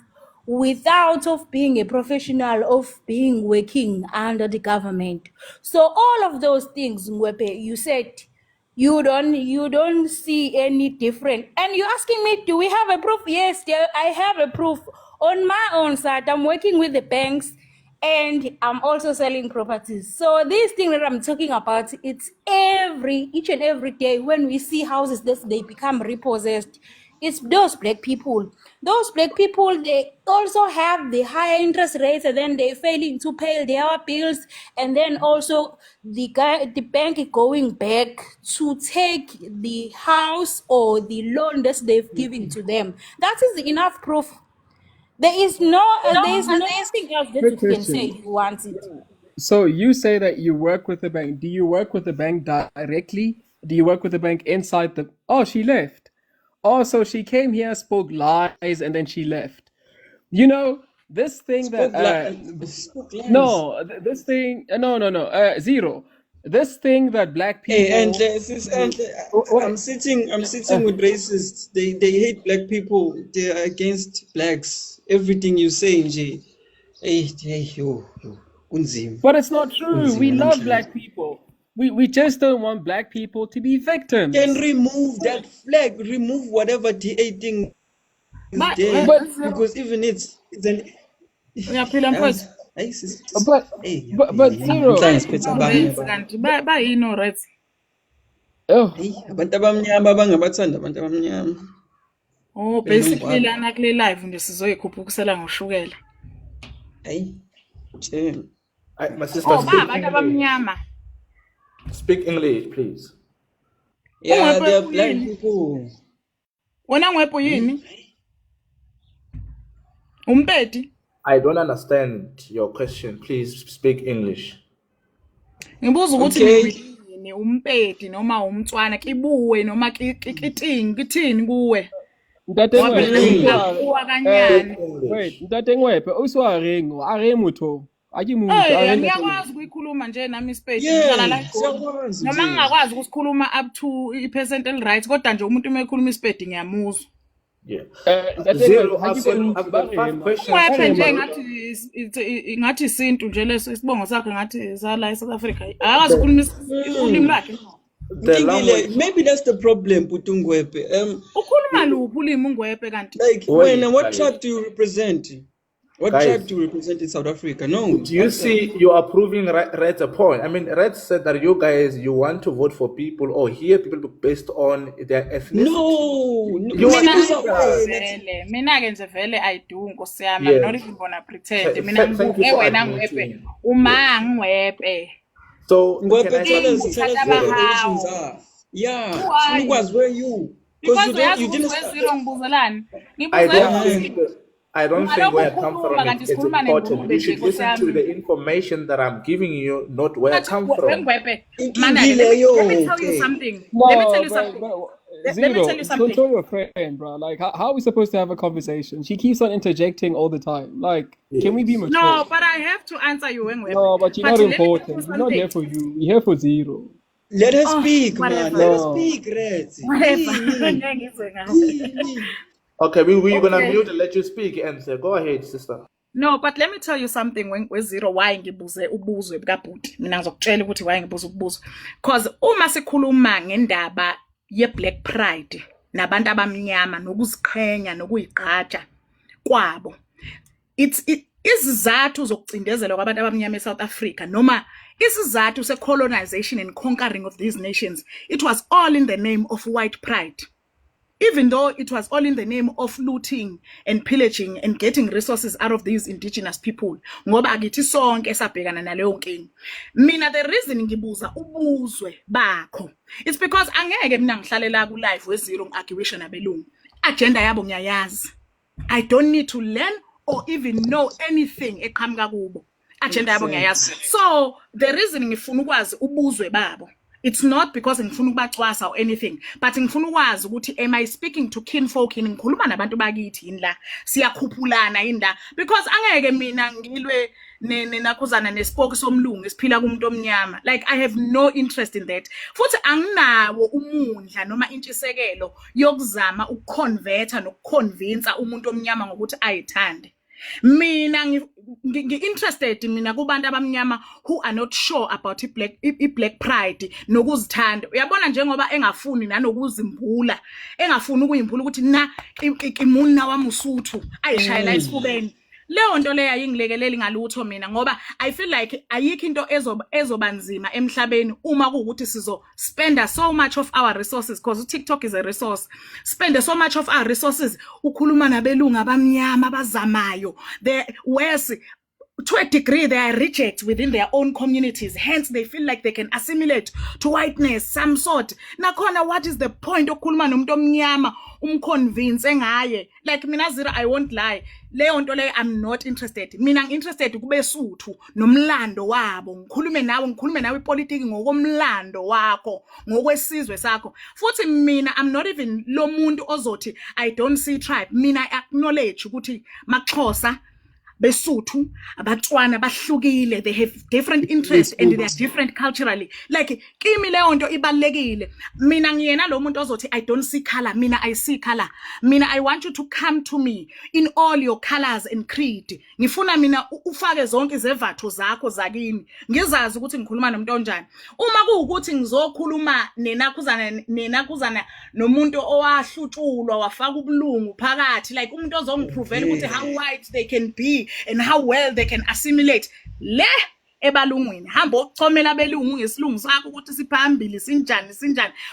J: without of being a professional, of being working under the government. So all of those things, Ngwepe, you said you don't see any different. And you're asking me, do we have a proof? Yes, I have a proof. On my own side, I'm working with the banks and I'm also selling properties. So this thing that I'm talking about, it's each and every day when we see houses that they become repossessed. It's those black people. Those black people, they also have the higher interest rates, and then they're failing to pay their bills, and then also the bank is going back to take the house or the loan that they've given to them. That is enough proof. There is nothing else that
C: Quick
J: you can say
C: question.
J: you want it.
C: So you say that you work with the bank. Do you work with the bank directly, Do you work with the bank inside the... Oh, she left. Oh, so she came here, spoke lies, and then she left. You know, this thing that...
A: Spoke lies.
C: No, this thing... No. Zero. This thing that black people...
A: Hey, and I'm sitting with racists. They hate black people. They are against blacks. Everything you say, nje. Kunzima.
C: But it's not true.
A: Kunzima
C: We love
A: namhlanje.
C: black people. We just don't want black people to be victims.
A: Can remove that flag. Remove whatever DA thing is there. Because even it's an...
L: Uyaphila mfowethu.
A: Hey, sis.
C: But Zero.
A: Namhlanje siphethe abanye abantu.
L: Kanti bayini o-reds?
C: Oh,
A: Hey, abantu abamnyama abangabathanda abantu abamnyama.
L: Oh, basically lana kule live nje sizoyikhuphukusela ngoshukela.
A: Hey, Jim.
H: My sister,
L: Oh,
H: speak
L: abantu
H: English.
L: abamnyama.
H: Speak English, please.
A: Yeah, they are black people.
L: Wena ngwepho yini? Umpeti?
H: I don't understand your question. Please speak English.
L: Ngibuza ukuthi
A: Okay.
L: yini umpeti noma umntwana kibuwe noma kithini kuwe?
C: Ntate
L: Ngoba
C: Ngwephe,
L: uwa kanyana.
C: wait, Ntate Ngwephe, uswarengo, aremuto.
L: Ngiyakwazi ukuyikhuluma nje nami iSpanish ngihlala la eGoli.
A: Siyakwazi
L: Noma
A: nje.
L: ngingakwazi ukusikhuluma up to i-percent right kodwa nje umuntu uma ekhuluma iSpedi ngiyamuzwa.
H: Yeah.
C: Ntate
H: Zero,
C: Ngwephe,
H: I've got 5 questions.
L: Ngwephe nje ngathi isintu nje leso isibongo sakhe ngathi zala eSouth Africa. Akazi ukukhuluma ulimi lakhe.
H: The language.
A: Maybe that's the problem, Putungwepe.
L: Ukhuluma luphi ulimi ungwephe kanti?
A: Like,
H: Wait,
A: what
H: guys.
A: tribe do you represent? What
H: Guys.
A: tribe do you represent in South Africa? No.
H: Do you see you are proving Red's point? I mean, Red said that you guys, you want to vote for people or hear people based on their ethnicity.
A: No.
H: You are
L: Mina
H: doing
L: ke
H: that.
L: vele, mina ke nje vele I do Nkosi yami.
H: Yeah.
L: I'm not even gonna pretend.
H: Thank
L: Mina
H: you for
L: ngibuke wena
H: admitting.
L: ngwephe. Uma ngwephe.
H: So,
A: Ngwepe,
H: can I
A: tell us
L: Ngithatha
A: what your
L: abahawu.
A: origins are. Yeah.
L: Why?
A: Who were you?
L: Because
A: you
L: uyazi
A: didn't
L: ukuthi
A: start.
L: weziro ngibuzelani.
H: I don't
L: Ngibuzela
H: think I don't think where I come from
L: Kanti
H: is
L: sikhuluma
H: important.
L: nengulube
H: You should
L: nje,
H: listen
L: Nkosi
H: to
L: yami.
H: the information that I'm giving you, not where I come from.
L: Ngwephe.
A: Into
L: Mana,
A: Ngile,
L: let me
A: yo,
L: tell you
A: okay.
L: something.
C: No,
L: Let me tell you
C: but-
L: something.
C: but-
L: Let me
C: Zero,
L: tell you something.
C: control your friend, bro. Like, how are we supposed to have a conversation? She keeps on interjecting all the time. Like, can we be mature?
L: No, but I have to answer you when
C: No, but you're not
L: let me tell you
C: important. We're not here for
L: something.
C: you. We're here for Zero.
A: Let her
L: Oh,
A: speak, man.
L: whatever.
A: Let her
C: No.
A: speak, Red.
L: Whatever.
H: Okay, we're gonna
L: Okay.
H: mute and let you speak, and go ahead, sister.
L: No, but let me tell you something when Zero why ngibuze ubuzwe bukabhuti. Mina ngizokutshela ukuthi why ngibuze ubuzwe. Because uma sikhuluma ngendaba ye-Black Pride nabantu abamnyama nokuziqhenya nokuyigqaja kwabo. Isizathu zokucindezelwa kwabantu abamnyama eSouth Africa noma isizathu se-colonization and conquering of these nations, it was all in the name of white pride. Even though it was all in the name of looting and pillaging and getting resources out of these indigenous people. Ngoba akithi sonke esabhekana naleyo nkinga. Mina the reason ngibuza ubuzwe bakho. It's because angeke mina ngihlalela ku live weziro ngi-argue nabelungu. Agenda yabo ngiyayazi. I don't need to learn or even know anything eqhamuka kubo. Agenda yabo ngiyayazi. So the reason ngifuna ukwazi ubuzwe babo, it's not because ngifuna ukubacwasa or anything, but ngifuna ukwazi ukuthi am I speaking to kinfolk yini, ngikhuluma nabantu bakithi yini la, siyakhuphulana yini la, because angeke mina ngilwe nakhuzana nespoke somlungu esiphila kumuntu omnyama. Like I have no interest in that. Futhi anginawo umundla noma intshisekelo yokuzama ukuconverta nokuconvince umuntu omnyama ngokuthi ayithande. Mina ngi-interested mina kubantu abamnyama who are not sure about i-black pride nokuzithanda. Uyabona njengoba engafuni nanokuzimbula, engafuni ukuyimbula ukuthi na imuna wami usuthu ayishayela esifubeni. Leyo nto leyo ayingilekeleli ngalutho mina ngoba I feel like ayikho into ezobanzima emhlabeni uma kuukuthi sizo spend so much of our resources, because TikTok is a resource. Spend so much of our resources ukhuluma nabelungu abamnyama abazamayo. Whereas to a degree they are rejects within their own communities, hence they feel like they can assimilate to whiteness some sort. Nakhona what is the point okukhuluma nomuntu omnyama umconvince ngaye. Like mina Zira, I won't lie, leyo nto leyo I'm not interested. Mina ngi-interested kubesuthu nomlando wabo, ngikhulume nawe ipolitiki ngokomlando wakho, ngokwesizwe sakho. Futhi mina I'm not even lo muntu ozothi I don't see tribe. Mina I acknowledge ukuthi maXhosa, Besuthu, Abatswana bahlukile, they have different interests and they are different culturally. Like kimi leyo nto ibalekile. Mina ngiyena lo muntu ozothi I don't see color, mina I see color. Mina I want you to come to me in all your colors and creed. Ngifuna mina ufake zonke izevatho zakho zakini. Ngizazi ukuthi ngikhuluma nomuntu onjani. Uma kuukuthi ngizokhuluma nenakuzana nomuntu owahlutshulwa wafaka ubulungu phakathi, like umuntu ozongiprovela ukuthi how white they can be and how well they can assimilate. Le ebalungwini hamba ukuchomela belungu ngesilungu sakho ukuthi siphambili sinjani.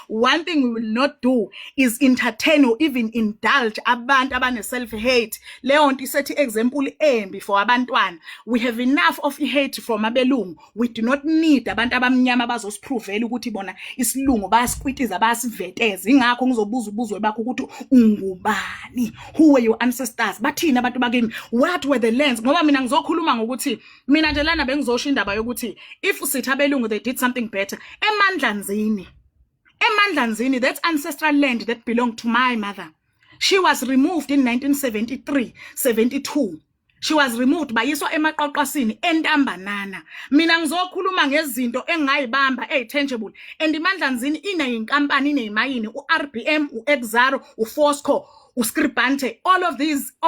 L: One thing we will not do is entertain or even indulge abantu abane self hate. Leyo nto isethi example embi for abantwana. We have enough of hate from abelungu. We do not need abantu abamnyama bazosiprovela ukuthi bona isilungu bayasikwitiza bayasiveteza. Ingakho ngizobuza ubuzwe bakho ukuthi ungubani, who were your ancestors, bathina abantu bakini, what were the lands. Ngoba mina ngizokhuluma ngokuthi mina nje lana bengizosho indaba yokuthi if usithi abelungu they did something better. Emandlanzini, that's ancestral land that belonged to my mother. She was removed in 1973-72. She was removed bayiswa emaqoqwasini entambanana. Mina ngizokhuluma ngezinto engayibamba tangible. And imandlanzini ineyinkampani ineyimayini uRBM, uExaro, uFosco, uScribante. All of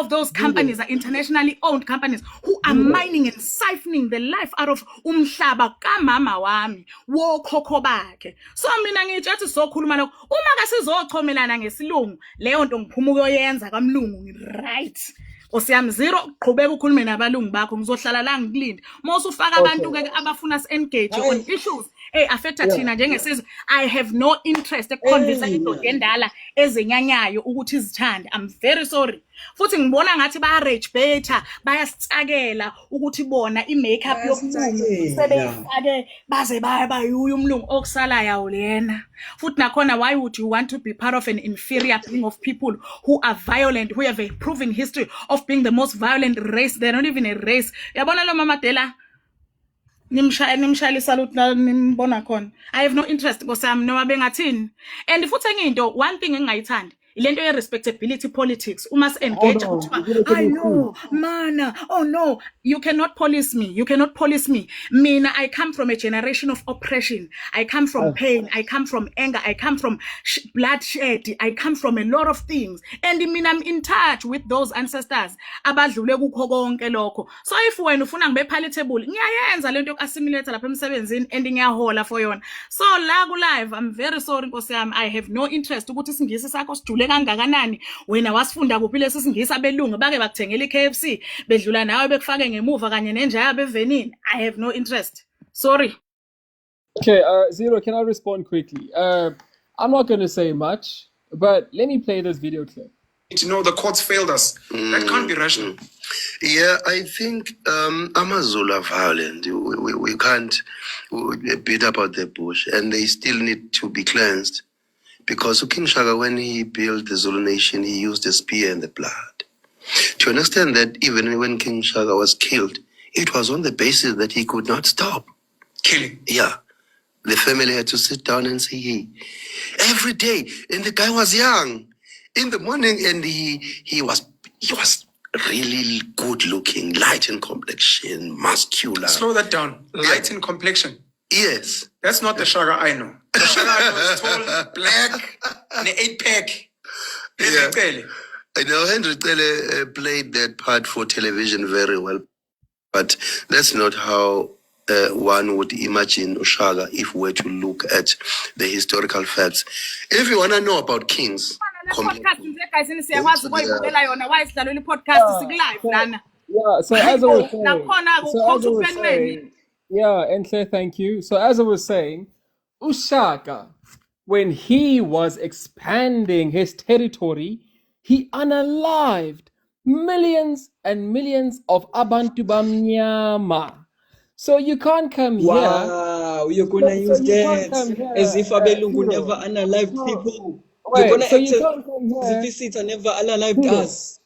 L: those companies are internationally owned companies who are mining and siphoning the life out of umhlaba kamama wami wokhokho bakhe. So mina ngithi athi sokhuluma lokho uma kasizochomelana ngesilungu leyo nto ngiphuma ukuyenza kamlungu right. Osiyami Zero qhubeka ukhulume nabalungu bakho ngizohlala la ngikulinde. Mose ufaka abantu ke abafuna engage on issues affect thina njengesizwe. I have no interest ekuconvince indoda endala ezenyanyayo ukuthi izithande. I'm very sorry. Futhi ngibona ngathi baya rage beta bayasitsakela ukuthi bona imakeup yobulungu sebefake baze bayuya umlungu okusala yawo lena. Futhi nakhona why would you want to be part of an inferior thing of people who are violent, who have a proven history of being the most violent race? They're not even a race. Yabona lo mama Dela nimshayile salute nimbona khona. I have no interest ngosami noma bengathini. And futhi enye into, one thing engayithandi ilento ye respectability politics. Uma engage kuthiwa I know mana, oh no, you cannot police me. Mina I come from a generation of oppression. I come from pain, I come from anger, I come from bloodshed, I come from a lot of things. And mina I'm in touch with those ancestors abadlule kukho konke lokho. So if wena ufuna ngibe palatable, ngiyayenza lento yoku-assimilate lapha emsebenzini and ngiyahola for yona. So la ku live, I'm very sorry Nkosi yami, I have no interest ukuthi isingisi sakho sijule kangakanani. Wena wasifunda kuphi lesi singisi abelungu bake bakuthengela iKFC bedlula nawe bekufake ngemuva kanye nenja yabo evenini. I have no interest. Sorry.
C: Okay, Zero, can I respond quickly? I'm not going to say much, but let me play this video clip.
M: To know the courts failed us. That can't be rational.
N: Yeah, I think Amazulu are violent. We can't beat about the bush, and they still need to be cleansed. Because King Shaka, when he built the Zulu nation, he used the spear and the blood. To understand that even when King Shaka was killed, it was on the basis that he could not stop
M: killing.
N: Yeah. The family had to sit down and say, hey, every day, and the guy was young in the morning, and he was really good looking, light in complexion, muscular.
M: Slow that down. Light in complexion.
N: Yes.
M: That's not the Shaka I know. The Shaka I know is tall, black, and an 8-pack.
N: Yeah. I know Henry Tele played that part for television very well, but that's not how one would imagine Ushaga if we were to look at the historical facts. If you want to know about kings,
C: so as I was saying, yeah, and thank you. So as I was saying, Ushaka, when he was expanding his territory, he unalived millions and millions of Abantu Bamnyama. So you can't come here.
A: Wow, you're gonna use that as if Abelungu never unalived people. You're
C: Wait,
A: gonna
C: so
A: act
C: you
A: as
C: can't come
A: if
C: here,
A: these seats are never unalived
C: Hugo.
A: us.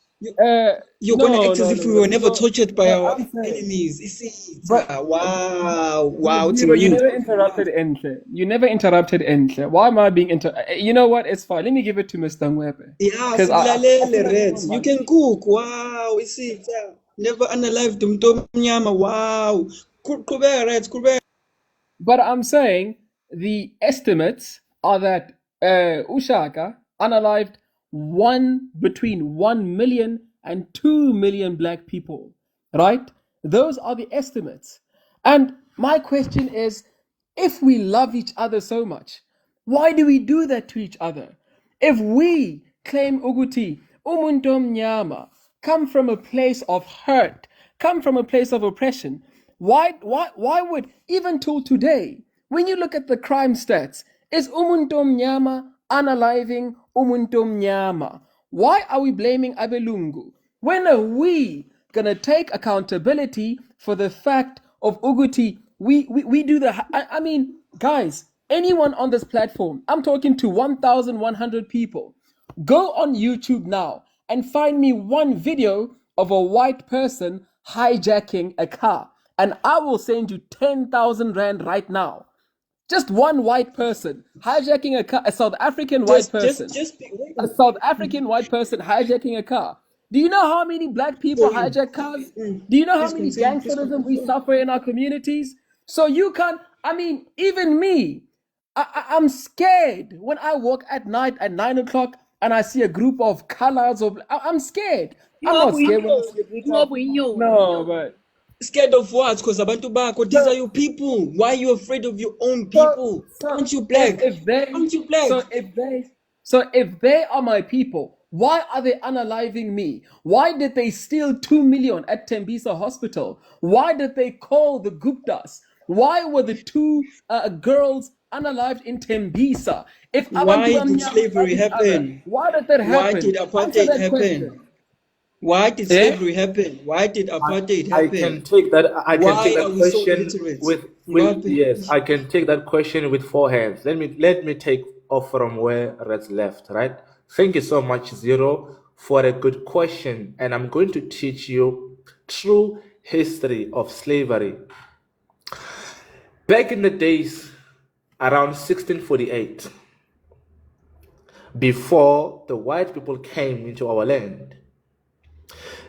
A: You're gonna
C: No,
A: act as
C: no,
A: if
C: no,
A: we
C: no.
A: were never
C: So,
A: tortured by
C: but
A: our
C: I'm saying,
A: enemies. Seats.
C: but
A: Wow, it's
C: Zero, you
A: new.
C: never interrupted Enhle. You never interrupted Enhle. Why am I being You know what? It's fine. Let me give it to Mr. Ngwebe.
A: Yeah,
C: Because I
A: sikulalele,
C: feel like
A: Reds.
C: everyone
A: You
C: wants
A: can cook. Wow, seats. Never unalived umuntu omnyama. Wow. Qhubeka, Reds, qhubeka.
C: But I'm saying the estimates are that Ushaka unalived between 1 million and 2 million black people, right? Those are the estimates. And my question is, if we love each other so much, why do we do that to each other? If we claim Uguti, Umuntom Nyama, come from a place of hurt, come from a place of oppression, why would, even till today, when you look at the crime stats, is Umuntom Nyama unaliving Umuntom Nyama? Why are we blaming Abelungu? When are we gonna take accountability for the fact of Uguti? We do the, I mean, guys, anyone on this platform, I'm talking to 1,100 people. Go on YouTube now and find me one video of a white person hijacking a car, and I will send you 10,000 Rand right now. Just one white person hijacking a car, a South African white person. A South African white person hijacking a car. Do you know how many black people hijack cars? Do you know how many gangsterism we suffer in our communities? So you can't, I mean, even me, I'm scared when I walk at night at 9 o'clock and I see a group of colors of, I'm scared. I'm not scared when I see a group of, no, but.
A: Scared of what? Because abantu bakho, these are your people. Why are you afraid of your own people? Aren't you black? Aren't you black?
C: So if they are my people, why are they unaliving me? Why did they steal 2 million at Tembisa Hospital? Why did they call the Guptas? Why were the two girls unalived in Tembisa? If
A: Why
C: abantu
A: did
C: bamnyama
A: slavery
C: love each other,
A: happen?
C: why did that
A: Why
C: happen?
A: did
C: Answer
A: apartheid
C: that
A: happen?
C: question.
A: Why did
C: Eh?
A: slavery happen? Why did apartheid
H: I can
A: happen?
H: take that. I can take
A: Why are
H: that
A: we so
H: question
A: illiterate?
H: with yes. I can take that question with 4 hands. Let me take off from where Red's left. Right. Thank you so much, Zero, for a good question, and I'm going to teach you true history of slavery. Back in the days, around 1648, before the white people came into our land,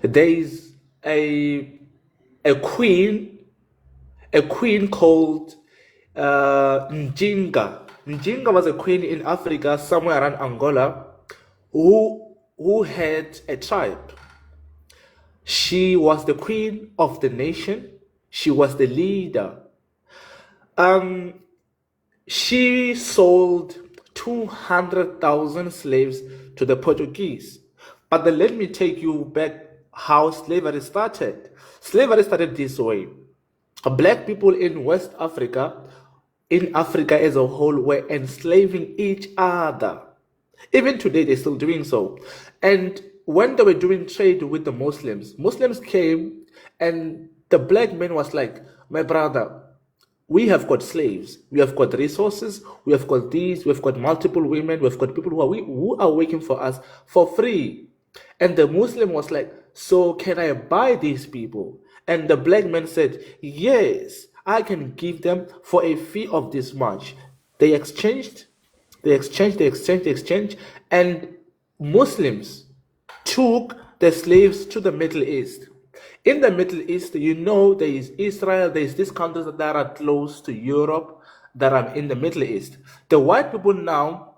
H: there is a queen called Njinga. Njinga was a queen in Africa, somewhere around Angola, who had a tribe. She was the queen of the nation. She was the leader. She sold 200,000 slaves to the Portuguese. But then let me take you back how slavery started. Slavery started this way. Black people in West Africa, in Africa as a whole, were enslaving each other. Even today, they're still doing so. And when they were doing trade with the Muslims came, and the black man was like, my brother, we have got slaves, we have got resources, we have got these, we've got multiple women, we've got people who are working for us for free. And the Muslim was like, so can I buy these people? And the black man said, yes, I can give them for a fee of this much. They exchanged, and Muslims took the slaves to the Middle East. In the Middle East, there is Israel, there is these countries that are close to Europe, that are in the Middle East. The white people now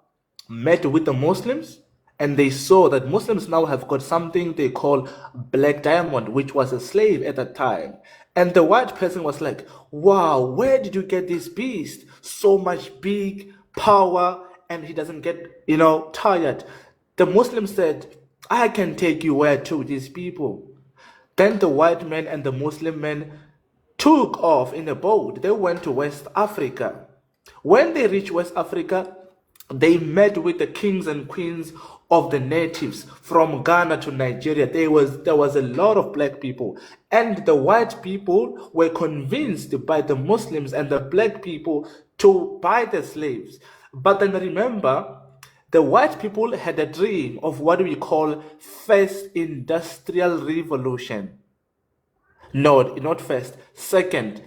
H: met with the Muslims, and they saw that Muslims now have got something they call black diamond, which was a slave at that time. And the white person was like, wow, where did you get this beast? So much big power, and he doesn't get, tired. The Muslim said, I can take you where to, these people. Then the white men and the Muslim men took off in a boat. They went to West Africa. When they reached West Africa, they met with the kings and queens of the natives from Ghana to Nigeria. There was a lot of black people, and the white people were convinced by the Muslims and the black people to buy the slaves. But then remember, the white people had a dream of what we call first industrial revolution. No, not first, second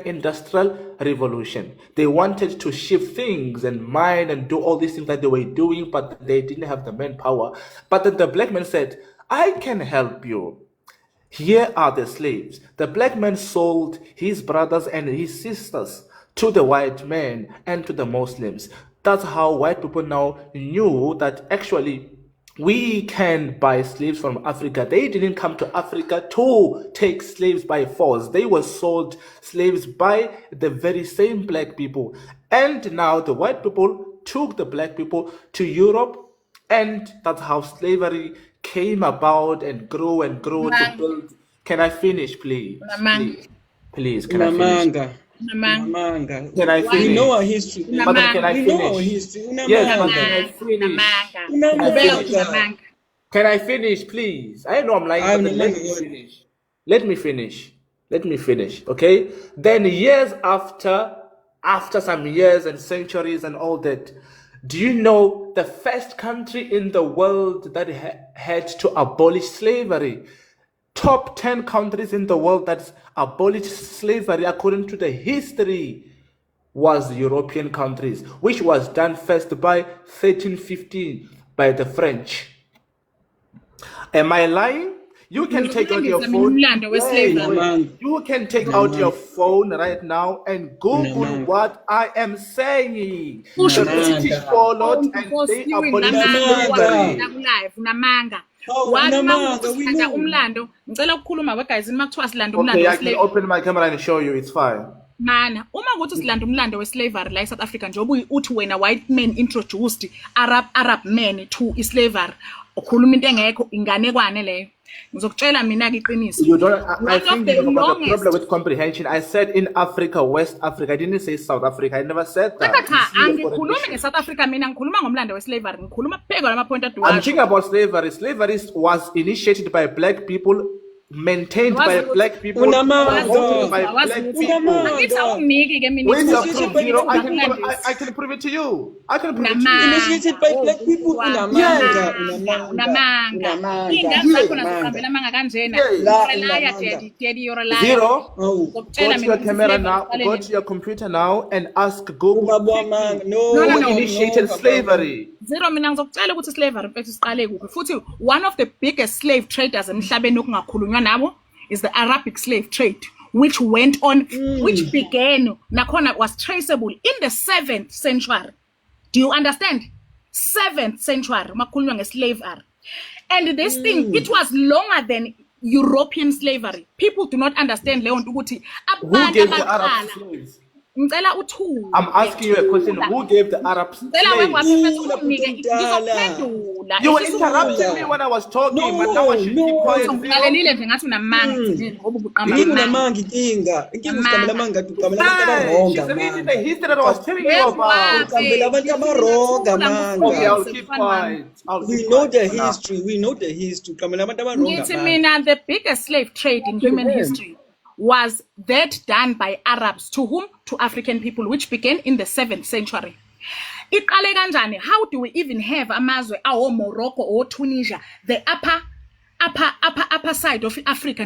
H: industrial revolution. They wanted to ship things and mine and do all these things that they were doing, but they didn't have the manpower. But then the black man said, I can help you. Here are the slaves. The black man sold his brothers and his sisters to the white man and to the Muslims. That's how white people now knew that actually we can buy slaves from Africa. They didn't come to Africa to take slaves by force. They were sold slaves by the very same black people. And now the white people took the black people to Europe, and that's how slavery came about and grew to build. Can I finish, please? Please, can I finish? Can I finish?
A: We know our history.
H: But then can I
A: We
H: finish?
A: know our history.
H: Yes, but can I finish? Can I finish, please? I know I'm lying, but then let me finish. Let me finish. Okay? Then years after some years and centuries and all that, do you know the first country in the world that had to abolish slavery? Top 10 countries in the world that abolished slavery according to the history was European countries, which was done first by 1315 by the French. Am I lying? You can take out your phone. You can take out your phone right now and Google what I am saying. The British followed and they abolished slavery. Okay, I can open my camera and show you. It's fine.
L: Mana, uma ukuthi silanda umlando we-slavery la eSouth Africa njengoba uthi wena white men introduced Arab men to slavery, ukhuluma into engekho inganekwane leyo. Ngizokutshela mina-ke iqiniso.
H: You don't. I think you have got a problem with comprehension. I said in Africa, West Africa. I didn't say South Africa. I never said that.
L: Angikhulumi nge-South Africa, mina ngikhuluma ngomlando we-slavery. Ngikhuluma pheko lama-point aduwayo.
H: I'm talking about slavery. Slavery was initiated by black people, maintained by black people, promoted by black people. Where's the proof? You know, I can prove it to you. I can prove it to you.
A: Initiated by black people.
H: Zero. Go to your camera now. Go to your computer now and ask Google.
L: No.
H: Initiated slavery.
L: Zero, mina ngizokutshela ukuthi slavery mfethu siqale kuphi. Futhi one of the biggest slave traders emhlabeni okungakhulunywa nabo is the Arabic slave trade, which went on, which began, nakhona was traceable in the 7th century. Do you understand? 7th century, makhulunywa nge-slavery. And this thing, it was longer than European slavery. People do not understand leyo nto ukuthi
H: who gave the Arab slaves? I'm asking you a question. Who gave the Arab slaves? You were interrupting me when I was talking, but now I should keep quiet. She's reading the history that I was telling you about. Okay, I'll keep quiet.
A: We know the history. We know the history.
L: The biggest slave trade in human history was that done by Arabs to whom? To African people, which began in the 7th century. How do we even have amazwe or Morocco or Tunisia, the upper side of Africa,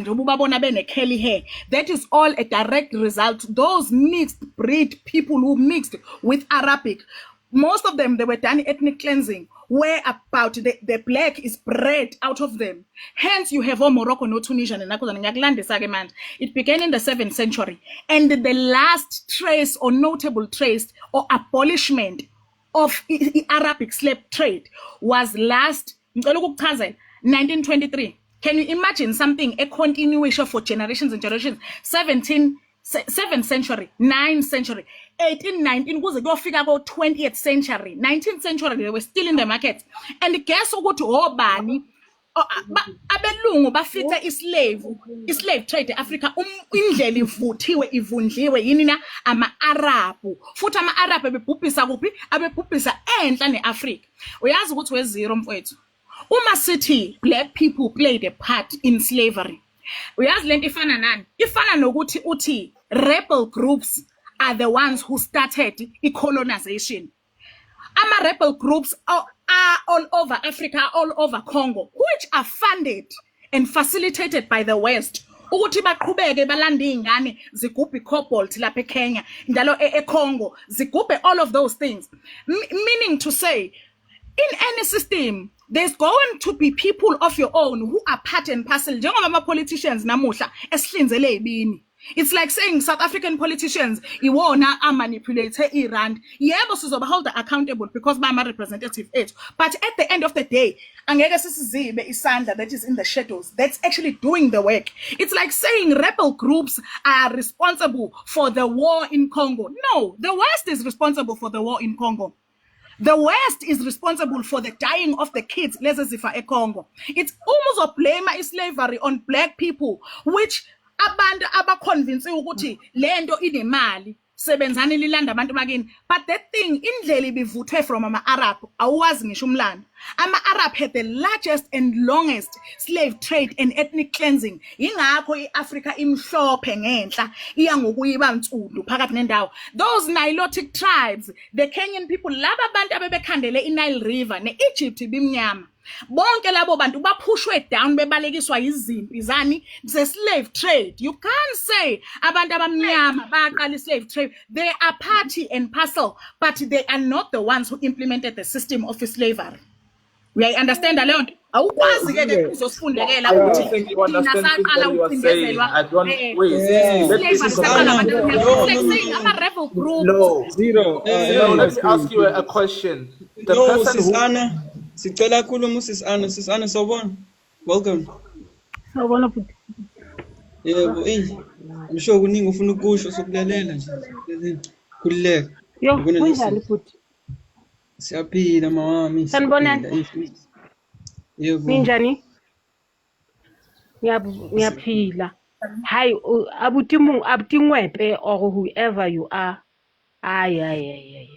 L: curly hair? That is all a direct result. Those mixed breed people who mixed with Arabic, most of them, they were done ethnic cleansing, where about the black is bred out of them. Hence, you have all Morocco, no Tunisian, and it began in the 7th century. And the last trace or notable trace or abolishment of Arabic slave trade was last 1923. Can you imagine something, a continuation for generations and generations? 7th century, 9th century, 18, 19, kuze kuyofika ko 20th century, 19th century, they were still in the market. And guess ukuthi obani abelungu bafita islave trade Africa indlela ivundliwe yini na ama-Arabu. Futhi ama-Arabu abebhubhisa kuphi? Abebhubhisa enhla ne-Africa. Uyazi ukuthi wezero mfowethu. Uma sithi black people played a part in slavery. Uyazi lento ifana nani? Ifana nokuthi uthi rebel groups are the ones who started colonization. Ama rebel groups are all over Africa, all over Congo, which are funded and facilitated by the West. Ukuthi baqhubeke balande ingane zigubhe cobalt lapha eKenya njalo eCongo zigubhe all of those things, meaning to say in any system there's going to be people of your own who are part and parcel. Njengoba ama politicians namuhla esihlinzele ibini. It's like saying South African politicians iwona manipulate iRand. Yebo sizobaholda accountable because bama representative age. But at the end of the day, angeke sisizibe isandla that is in the shadows that's actually doing the work. It's like saying rebel groups are responsible for the war in Congo. No, the West is responsible for the war in Congo. The West is responsible for the dying of the kids, lezezifa eCongo. It's almost a blame slavery on black people, which abantu abaconvince ukuthi lento inemali sebenzani lilanda abantu bakini, but that thing indlela ibivuthwe from ama-Arab awazi ngisho umlando. Ama-Arab had the largest and longest slave trade and ethnic cleansing. Ingakho i-Africa imhlophe ngenhla iya ngokuyiba nsundu phakathi nendawo. Those Nilotic tribes, the Kenyan people, laba abantu abebekhandele i-Nile River ne-Egypt ibimnyama. Bonke labo bantu baphushwe down bebalekiswa izimpi zani ze-slave trade. You can't say abantu abamnyama baqala slave trade. They are party and parcel, but they are not the ones who implemented the system of slavery. We understand that, Leon.
H: I don't think you understand what you are saying. I don't wait.
L: I'm a rebel group.
H: No. Zero. Let me ask you a question. The person who
A: Anna, sicela khuluma Sis Anna. Sis Anna, sawubona. Welcome.
O: Sawubona futhi.
A: Yebo, ngisho kuningi ufuna ukusho sokulalela nje. Kululeka.
O: Yo, kunjani futhi?
A: Siyaphila mawami.
O: Sanibonani.
A: Yebo.
O: Ninjani? Ngiyaphila. Hi, abutingwepe or whoever you are. Ay.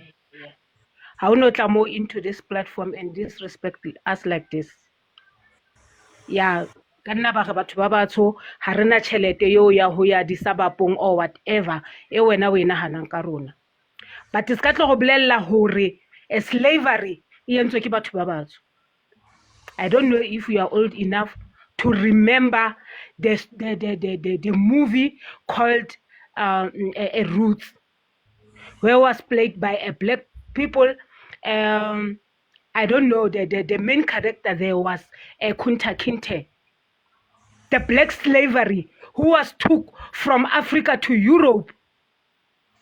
O: How not more into this platform and disrespect us like this? Yeah, kanna ba batho ba batsho ha rena tšhelete yo ya ho ya disabapong or whatever e wena we nahanang ka rona. But se ka tlo go bolella hore slavery e entswe ke batho ba batsho. I don't know if you are old enough to remember the movie called a Roots, where was played by a black people. I don't know, the main character there was Kunta Kinte, the black slavery who was took from Africa to Europe.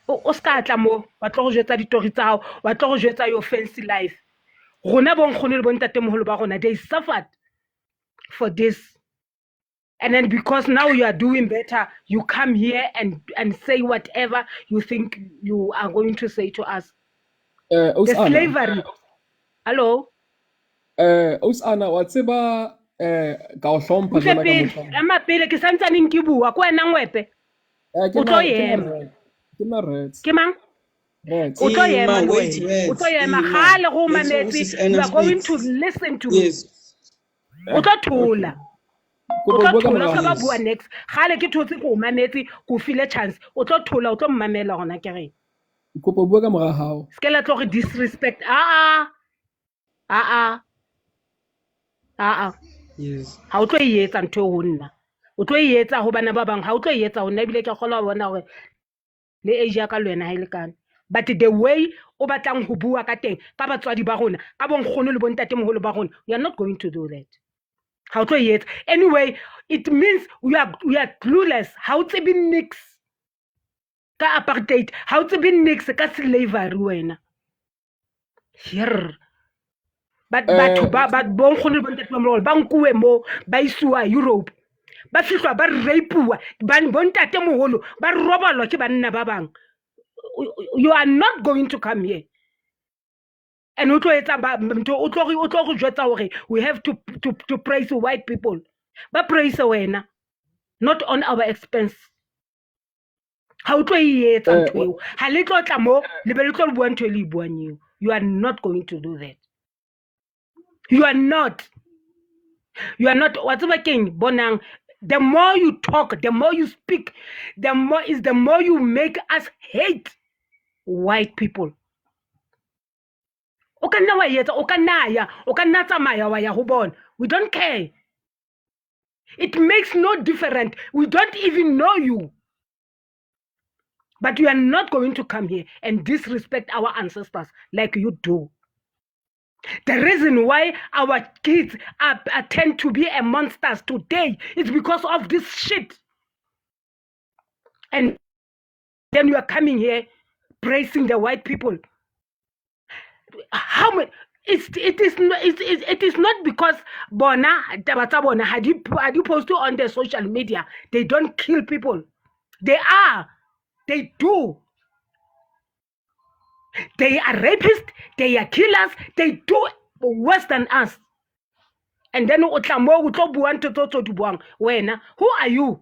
O: O ska tla mo wa tlo go jetsa ditori tsa hao, wa tlo go jetsa your fancy life. Rona bon khone le bon tatemogolo ba rona, they suffered for this. And then because now you are doing better, you come here and say whatever you think you are going to say to us. The slavery. Hello?
C: Osana, wa tseba ka o hlompha jana ka motho.
O: Ema pele ke santsane ke bua ko wena ngwepe. O tlo yema.
C: Ke ma rats.
O: Ke mang?
C: Rats.
O: O tlo yema ngwepe. O tlo yema gale go mametse. You are going to listen to me. O tlo thola. O tlo thola ka ba bua next. Gale ke thotse go mametse go file chance. O tlo thola, o tlo mmamela gona ke re.
C: Kopo bua ka mora hao.
O: Skela tlo re disrespect.
A: Yes.
O: Ha o tlo etsa ntho ho nna. O tlo etsa ho bana ba bang, ha o tlo etsa ho nna bile ke kgola bona hore le Asia ka lwena ha ile kana. But the way o batlang ho bua ka teng ka batswadi ba rona, ka bonkgono le bontate moholo ba rona, we are not going to do that. Ha o tlo etsa. Anyway, it means we are clueless. Ha o tsebe mix ka apartheid, ha o tsebe mix ka slavery wena. Here. But bonkgono le bontate ba moholo ba nkuwe mo ba iswa Europe. Ba fihlwa ba rapeuwa ba bontate moholo ba robalwa ke banna ba bang. You are not going to come here. And we have to praise white people. But praise wena, not on our expense. How to eat you? You are not going to do that. You are not. You are not. Whatever king Bonang. The more you talk, the more you speak, the more you make us hate white people. O ka nna wa etsa, o ka nna ya, o ka nna tsamaya wa ya ho bona. We don't care. It makes no difference. We don't even know you. But you are not going to come here and disrespect our ancestors like you do. The reason why our kids tend to be monsters today is because of this shit. And then you are coming here praising the white people. How much? It is not because Bona had you posted on the social media. They don't kill people. They do. They are rapists, they are killers, they do worse than us. And then who are you?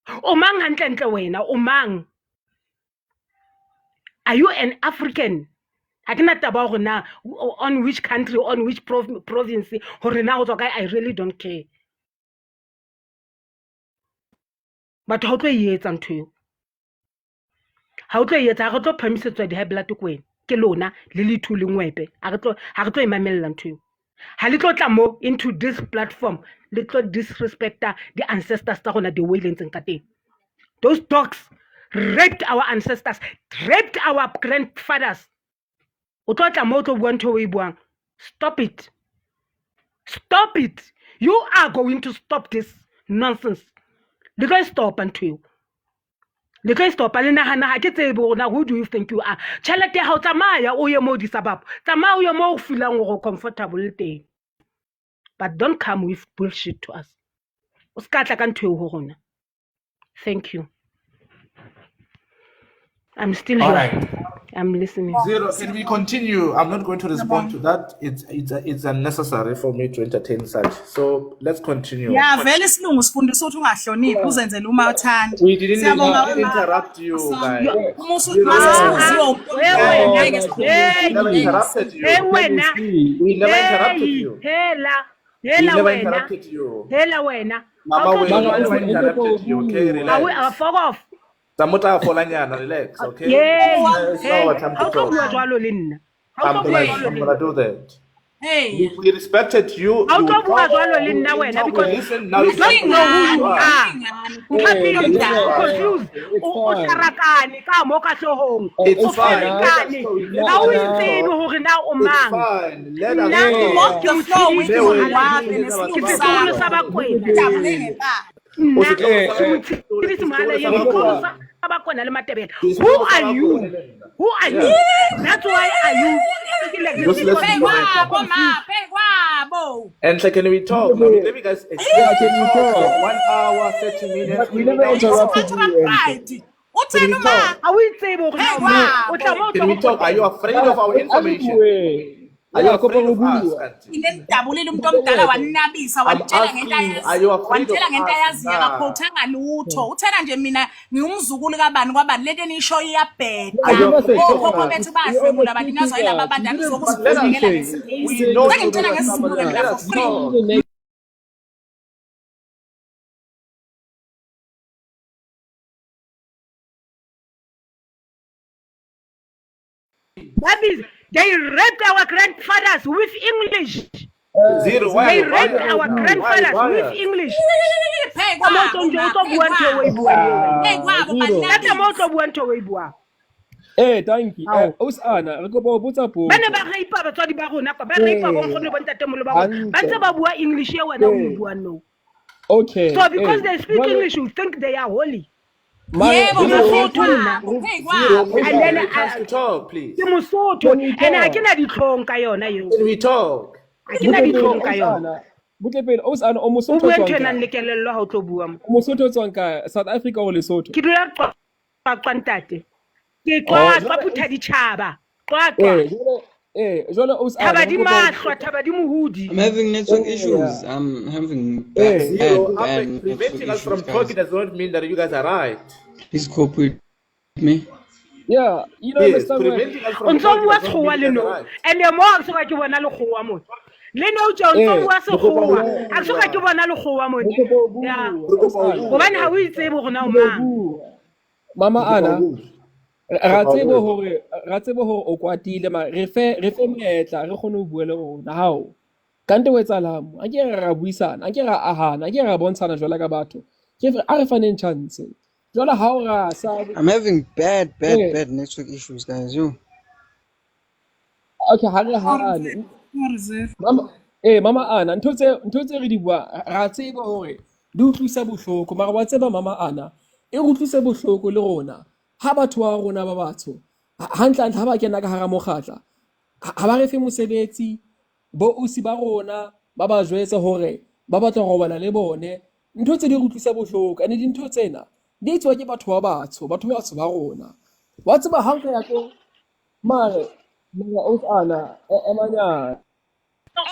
O: Omang hantle wena, omang. Are you an African? I cannot about now on which country, on which province, I really don't care. But how do you eat unto you? How do you eat? I got to permission to the blood to queen. Kelona, Lily Tooling Wepe. I got to mammal unto you. Ha little tlamo into this platform, little disrespecter the ancestors that on the Waylands and Kate. Those dogs raped our ancestors, raped our grandfathers. Stop it. Stop it. You are going to stop this nonsense. The guy stop unto you. The guy stop. Who do you think you are? Chalate how Tamaya or your more disabab. Tamao your more feeling or comfortable day. But don't come with bullshit to us. Thank you. I'm still
H: All
O: here.
H: right.
O: I'm listening.
H: Zero, can we continue? I'm not going to respond to that. It's unnecessary for me to entertain such. So let's continue.
L: Yeah, vele silungu sifundisa ukuthi ungahloniphi uzenzele uma uthanda.
H: We didn't
L: Siyabonga
H: interrupt you, guys.
L: Uma usuziwa
H: never interrupted you. We never interrupted you. We never interrupted you. Mama, we never interrupted you. Okay, relax.
O: Fuck off.
H: Samota Folanyana, relax, okay? It's not our time to talk. I'm gonna do that.
L: Hey.
H: We respected you.
O: How
H: You
O: come
H: talk,
O: because
H: listen, now
O: you
H: it's
O: don't know who you are. Confused.
H: It's fine.
O: Now we say
H: It's fine. Let us
L: Walk the floor with
O: Who are you? Who are you? That's why are you thinking like this?
H: And so can we talk? Now, let me guys explain. Can we talk? 1 hour, 30 minutes.
C: We never interrupted you.
H: Can we talk? Can we talk? Are you afraid of our information? Are you afraid of us, auntie? I'm asking, are you afraid of us?
L: uthena nje mina ngiumzukulu kabani kwabani lento nisho iyabheda okhokho bethu bafemula abantu nazoyela abantu anizokuzivukela
H: we know you let us talk.
O: That means they raped our grandfathers with English.
H: Zero,
O: they raped our grandfathers with English.
C: Eh, thank you. Usana, re kopa ho botsa po.
O: Bana ba ga ipa batswadi ba rona ka ba re ipa bo nkgono ba ntatemolo ba bona. Ba tse ba bua English e wena o bua no.
C: Okay.
O: So because they speak English, you think they are holy.
H: And then talk, please.
O: And I cannot be wrong ka yona yo.
H: Can we talk?
O: I cannot be wrong ka yona.
C: Butlepele o sana o Mosotho
O: tswang. O buentena le kelello ha o tlo bua mo.
C: Mosotho tswang ka South Africa o Lesotho.
O: Ke dula qwantate. Ke qwa phutha ditjhaba. Qwa.
A: I'm having network issues. I'm having
H: preventing us from talking does not mean that you guys are right.
A: Please cope with me.
C: Yeah, you know,
H: yes, preventing us from talking does not mean that right.
O: And the more so ke bona le khowa mo. Le no Johnson wa se khowa. A so ka ke bona le khowa mo. Yeah. Go bana ha o itsebe go na o mang.
C: Mama Anna. Ra tsebo hore o kwatile ma re fe meetla re kgone ho bua le rona hao kante o etsahalang mo a ke ra buisana a ke ra ahana a ke ra bontshana jwala ka batho ke a re faneng chance jwala ha o ra sa
A: I'm having bad
C: eh
A: network issues, guys. You.
C: okay ha re hane mama ana ntho tse re di bua ra tseba hore di utlwisa bohloko mara wa tseba mama ana e utlwisa bohloko le rona ha batho ba rona ba batsho hantle ha ba kena ka hara mokgatla ha ba re fe mosebetsi bo usi ba rona ba jwetse hore ba batla go robala le bone ntho tse di utlwisa bohloko ane dintho tsena di etswa ke batho ba batsho ba rona wa tseba hantle ya ko mare o ana emanyana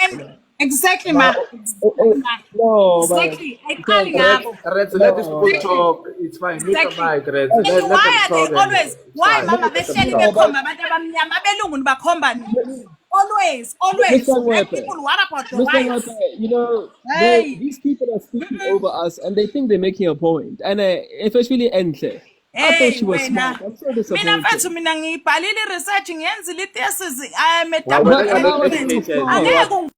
L: And exactly,
C: Ma,
L: ma. Exactly, ma.
C: no, but
L: Exactly. I
C: can
L: calling
H: Reds,
L: abo.
H: Reds, let these
C: no,
H: people
C: but
L: Exactly.
H: talk. It's fine. Mute the
L: Exactly.
H: mic, Reds.
L: And
H: Let
L: why
H: them
L: are they
H: talk, and
L: always?
H: it's
L: Why,
H: fine.
L: mama?
H: Let them
L: Behleli
H: talk.
L: bekhomba abantu abamnyama abelungu nibakhomba nini? Always, always.
C: Mr.
L: Black
C: Wepe,
L: people. What about the
C: Mr.
L: whites?
C: Wepe, you know,
L: Hey.
C: these people are speaking over us and they think they're making a point. And especially Entle, I thought
L: Hey,
C: she was
L: wena.
C: smart. I'm so
L: Mina mfethu
C: disappointed.
L: mina ngiyibhalile research ngiyenzile i-thesis. I am a
H: Well,
L: double
H: we're
C: But
H: not
C: and
H: gonna
C: I was
H: let
L: graduate.
C: so
H: finish it.
C: smart.
L: Angeke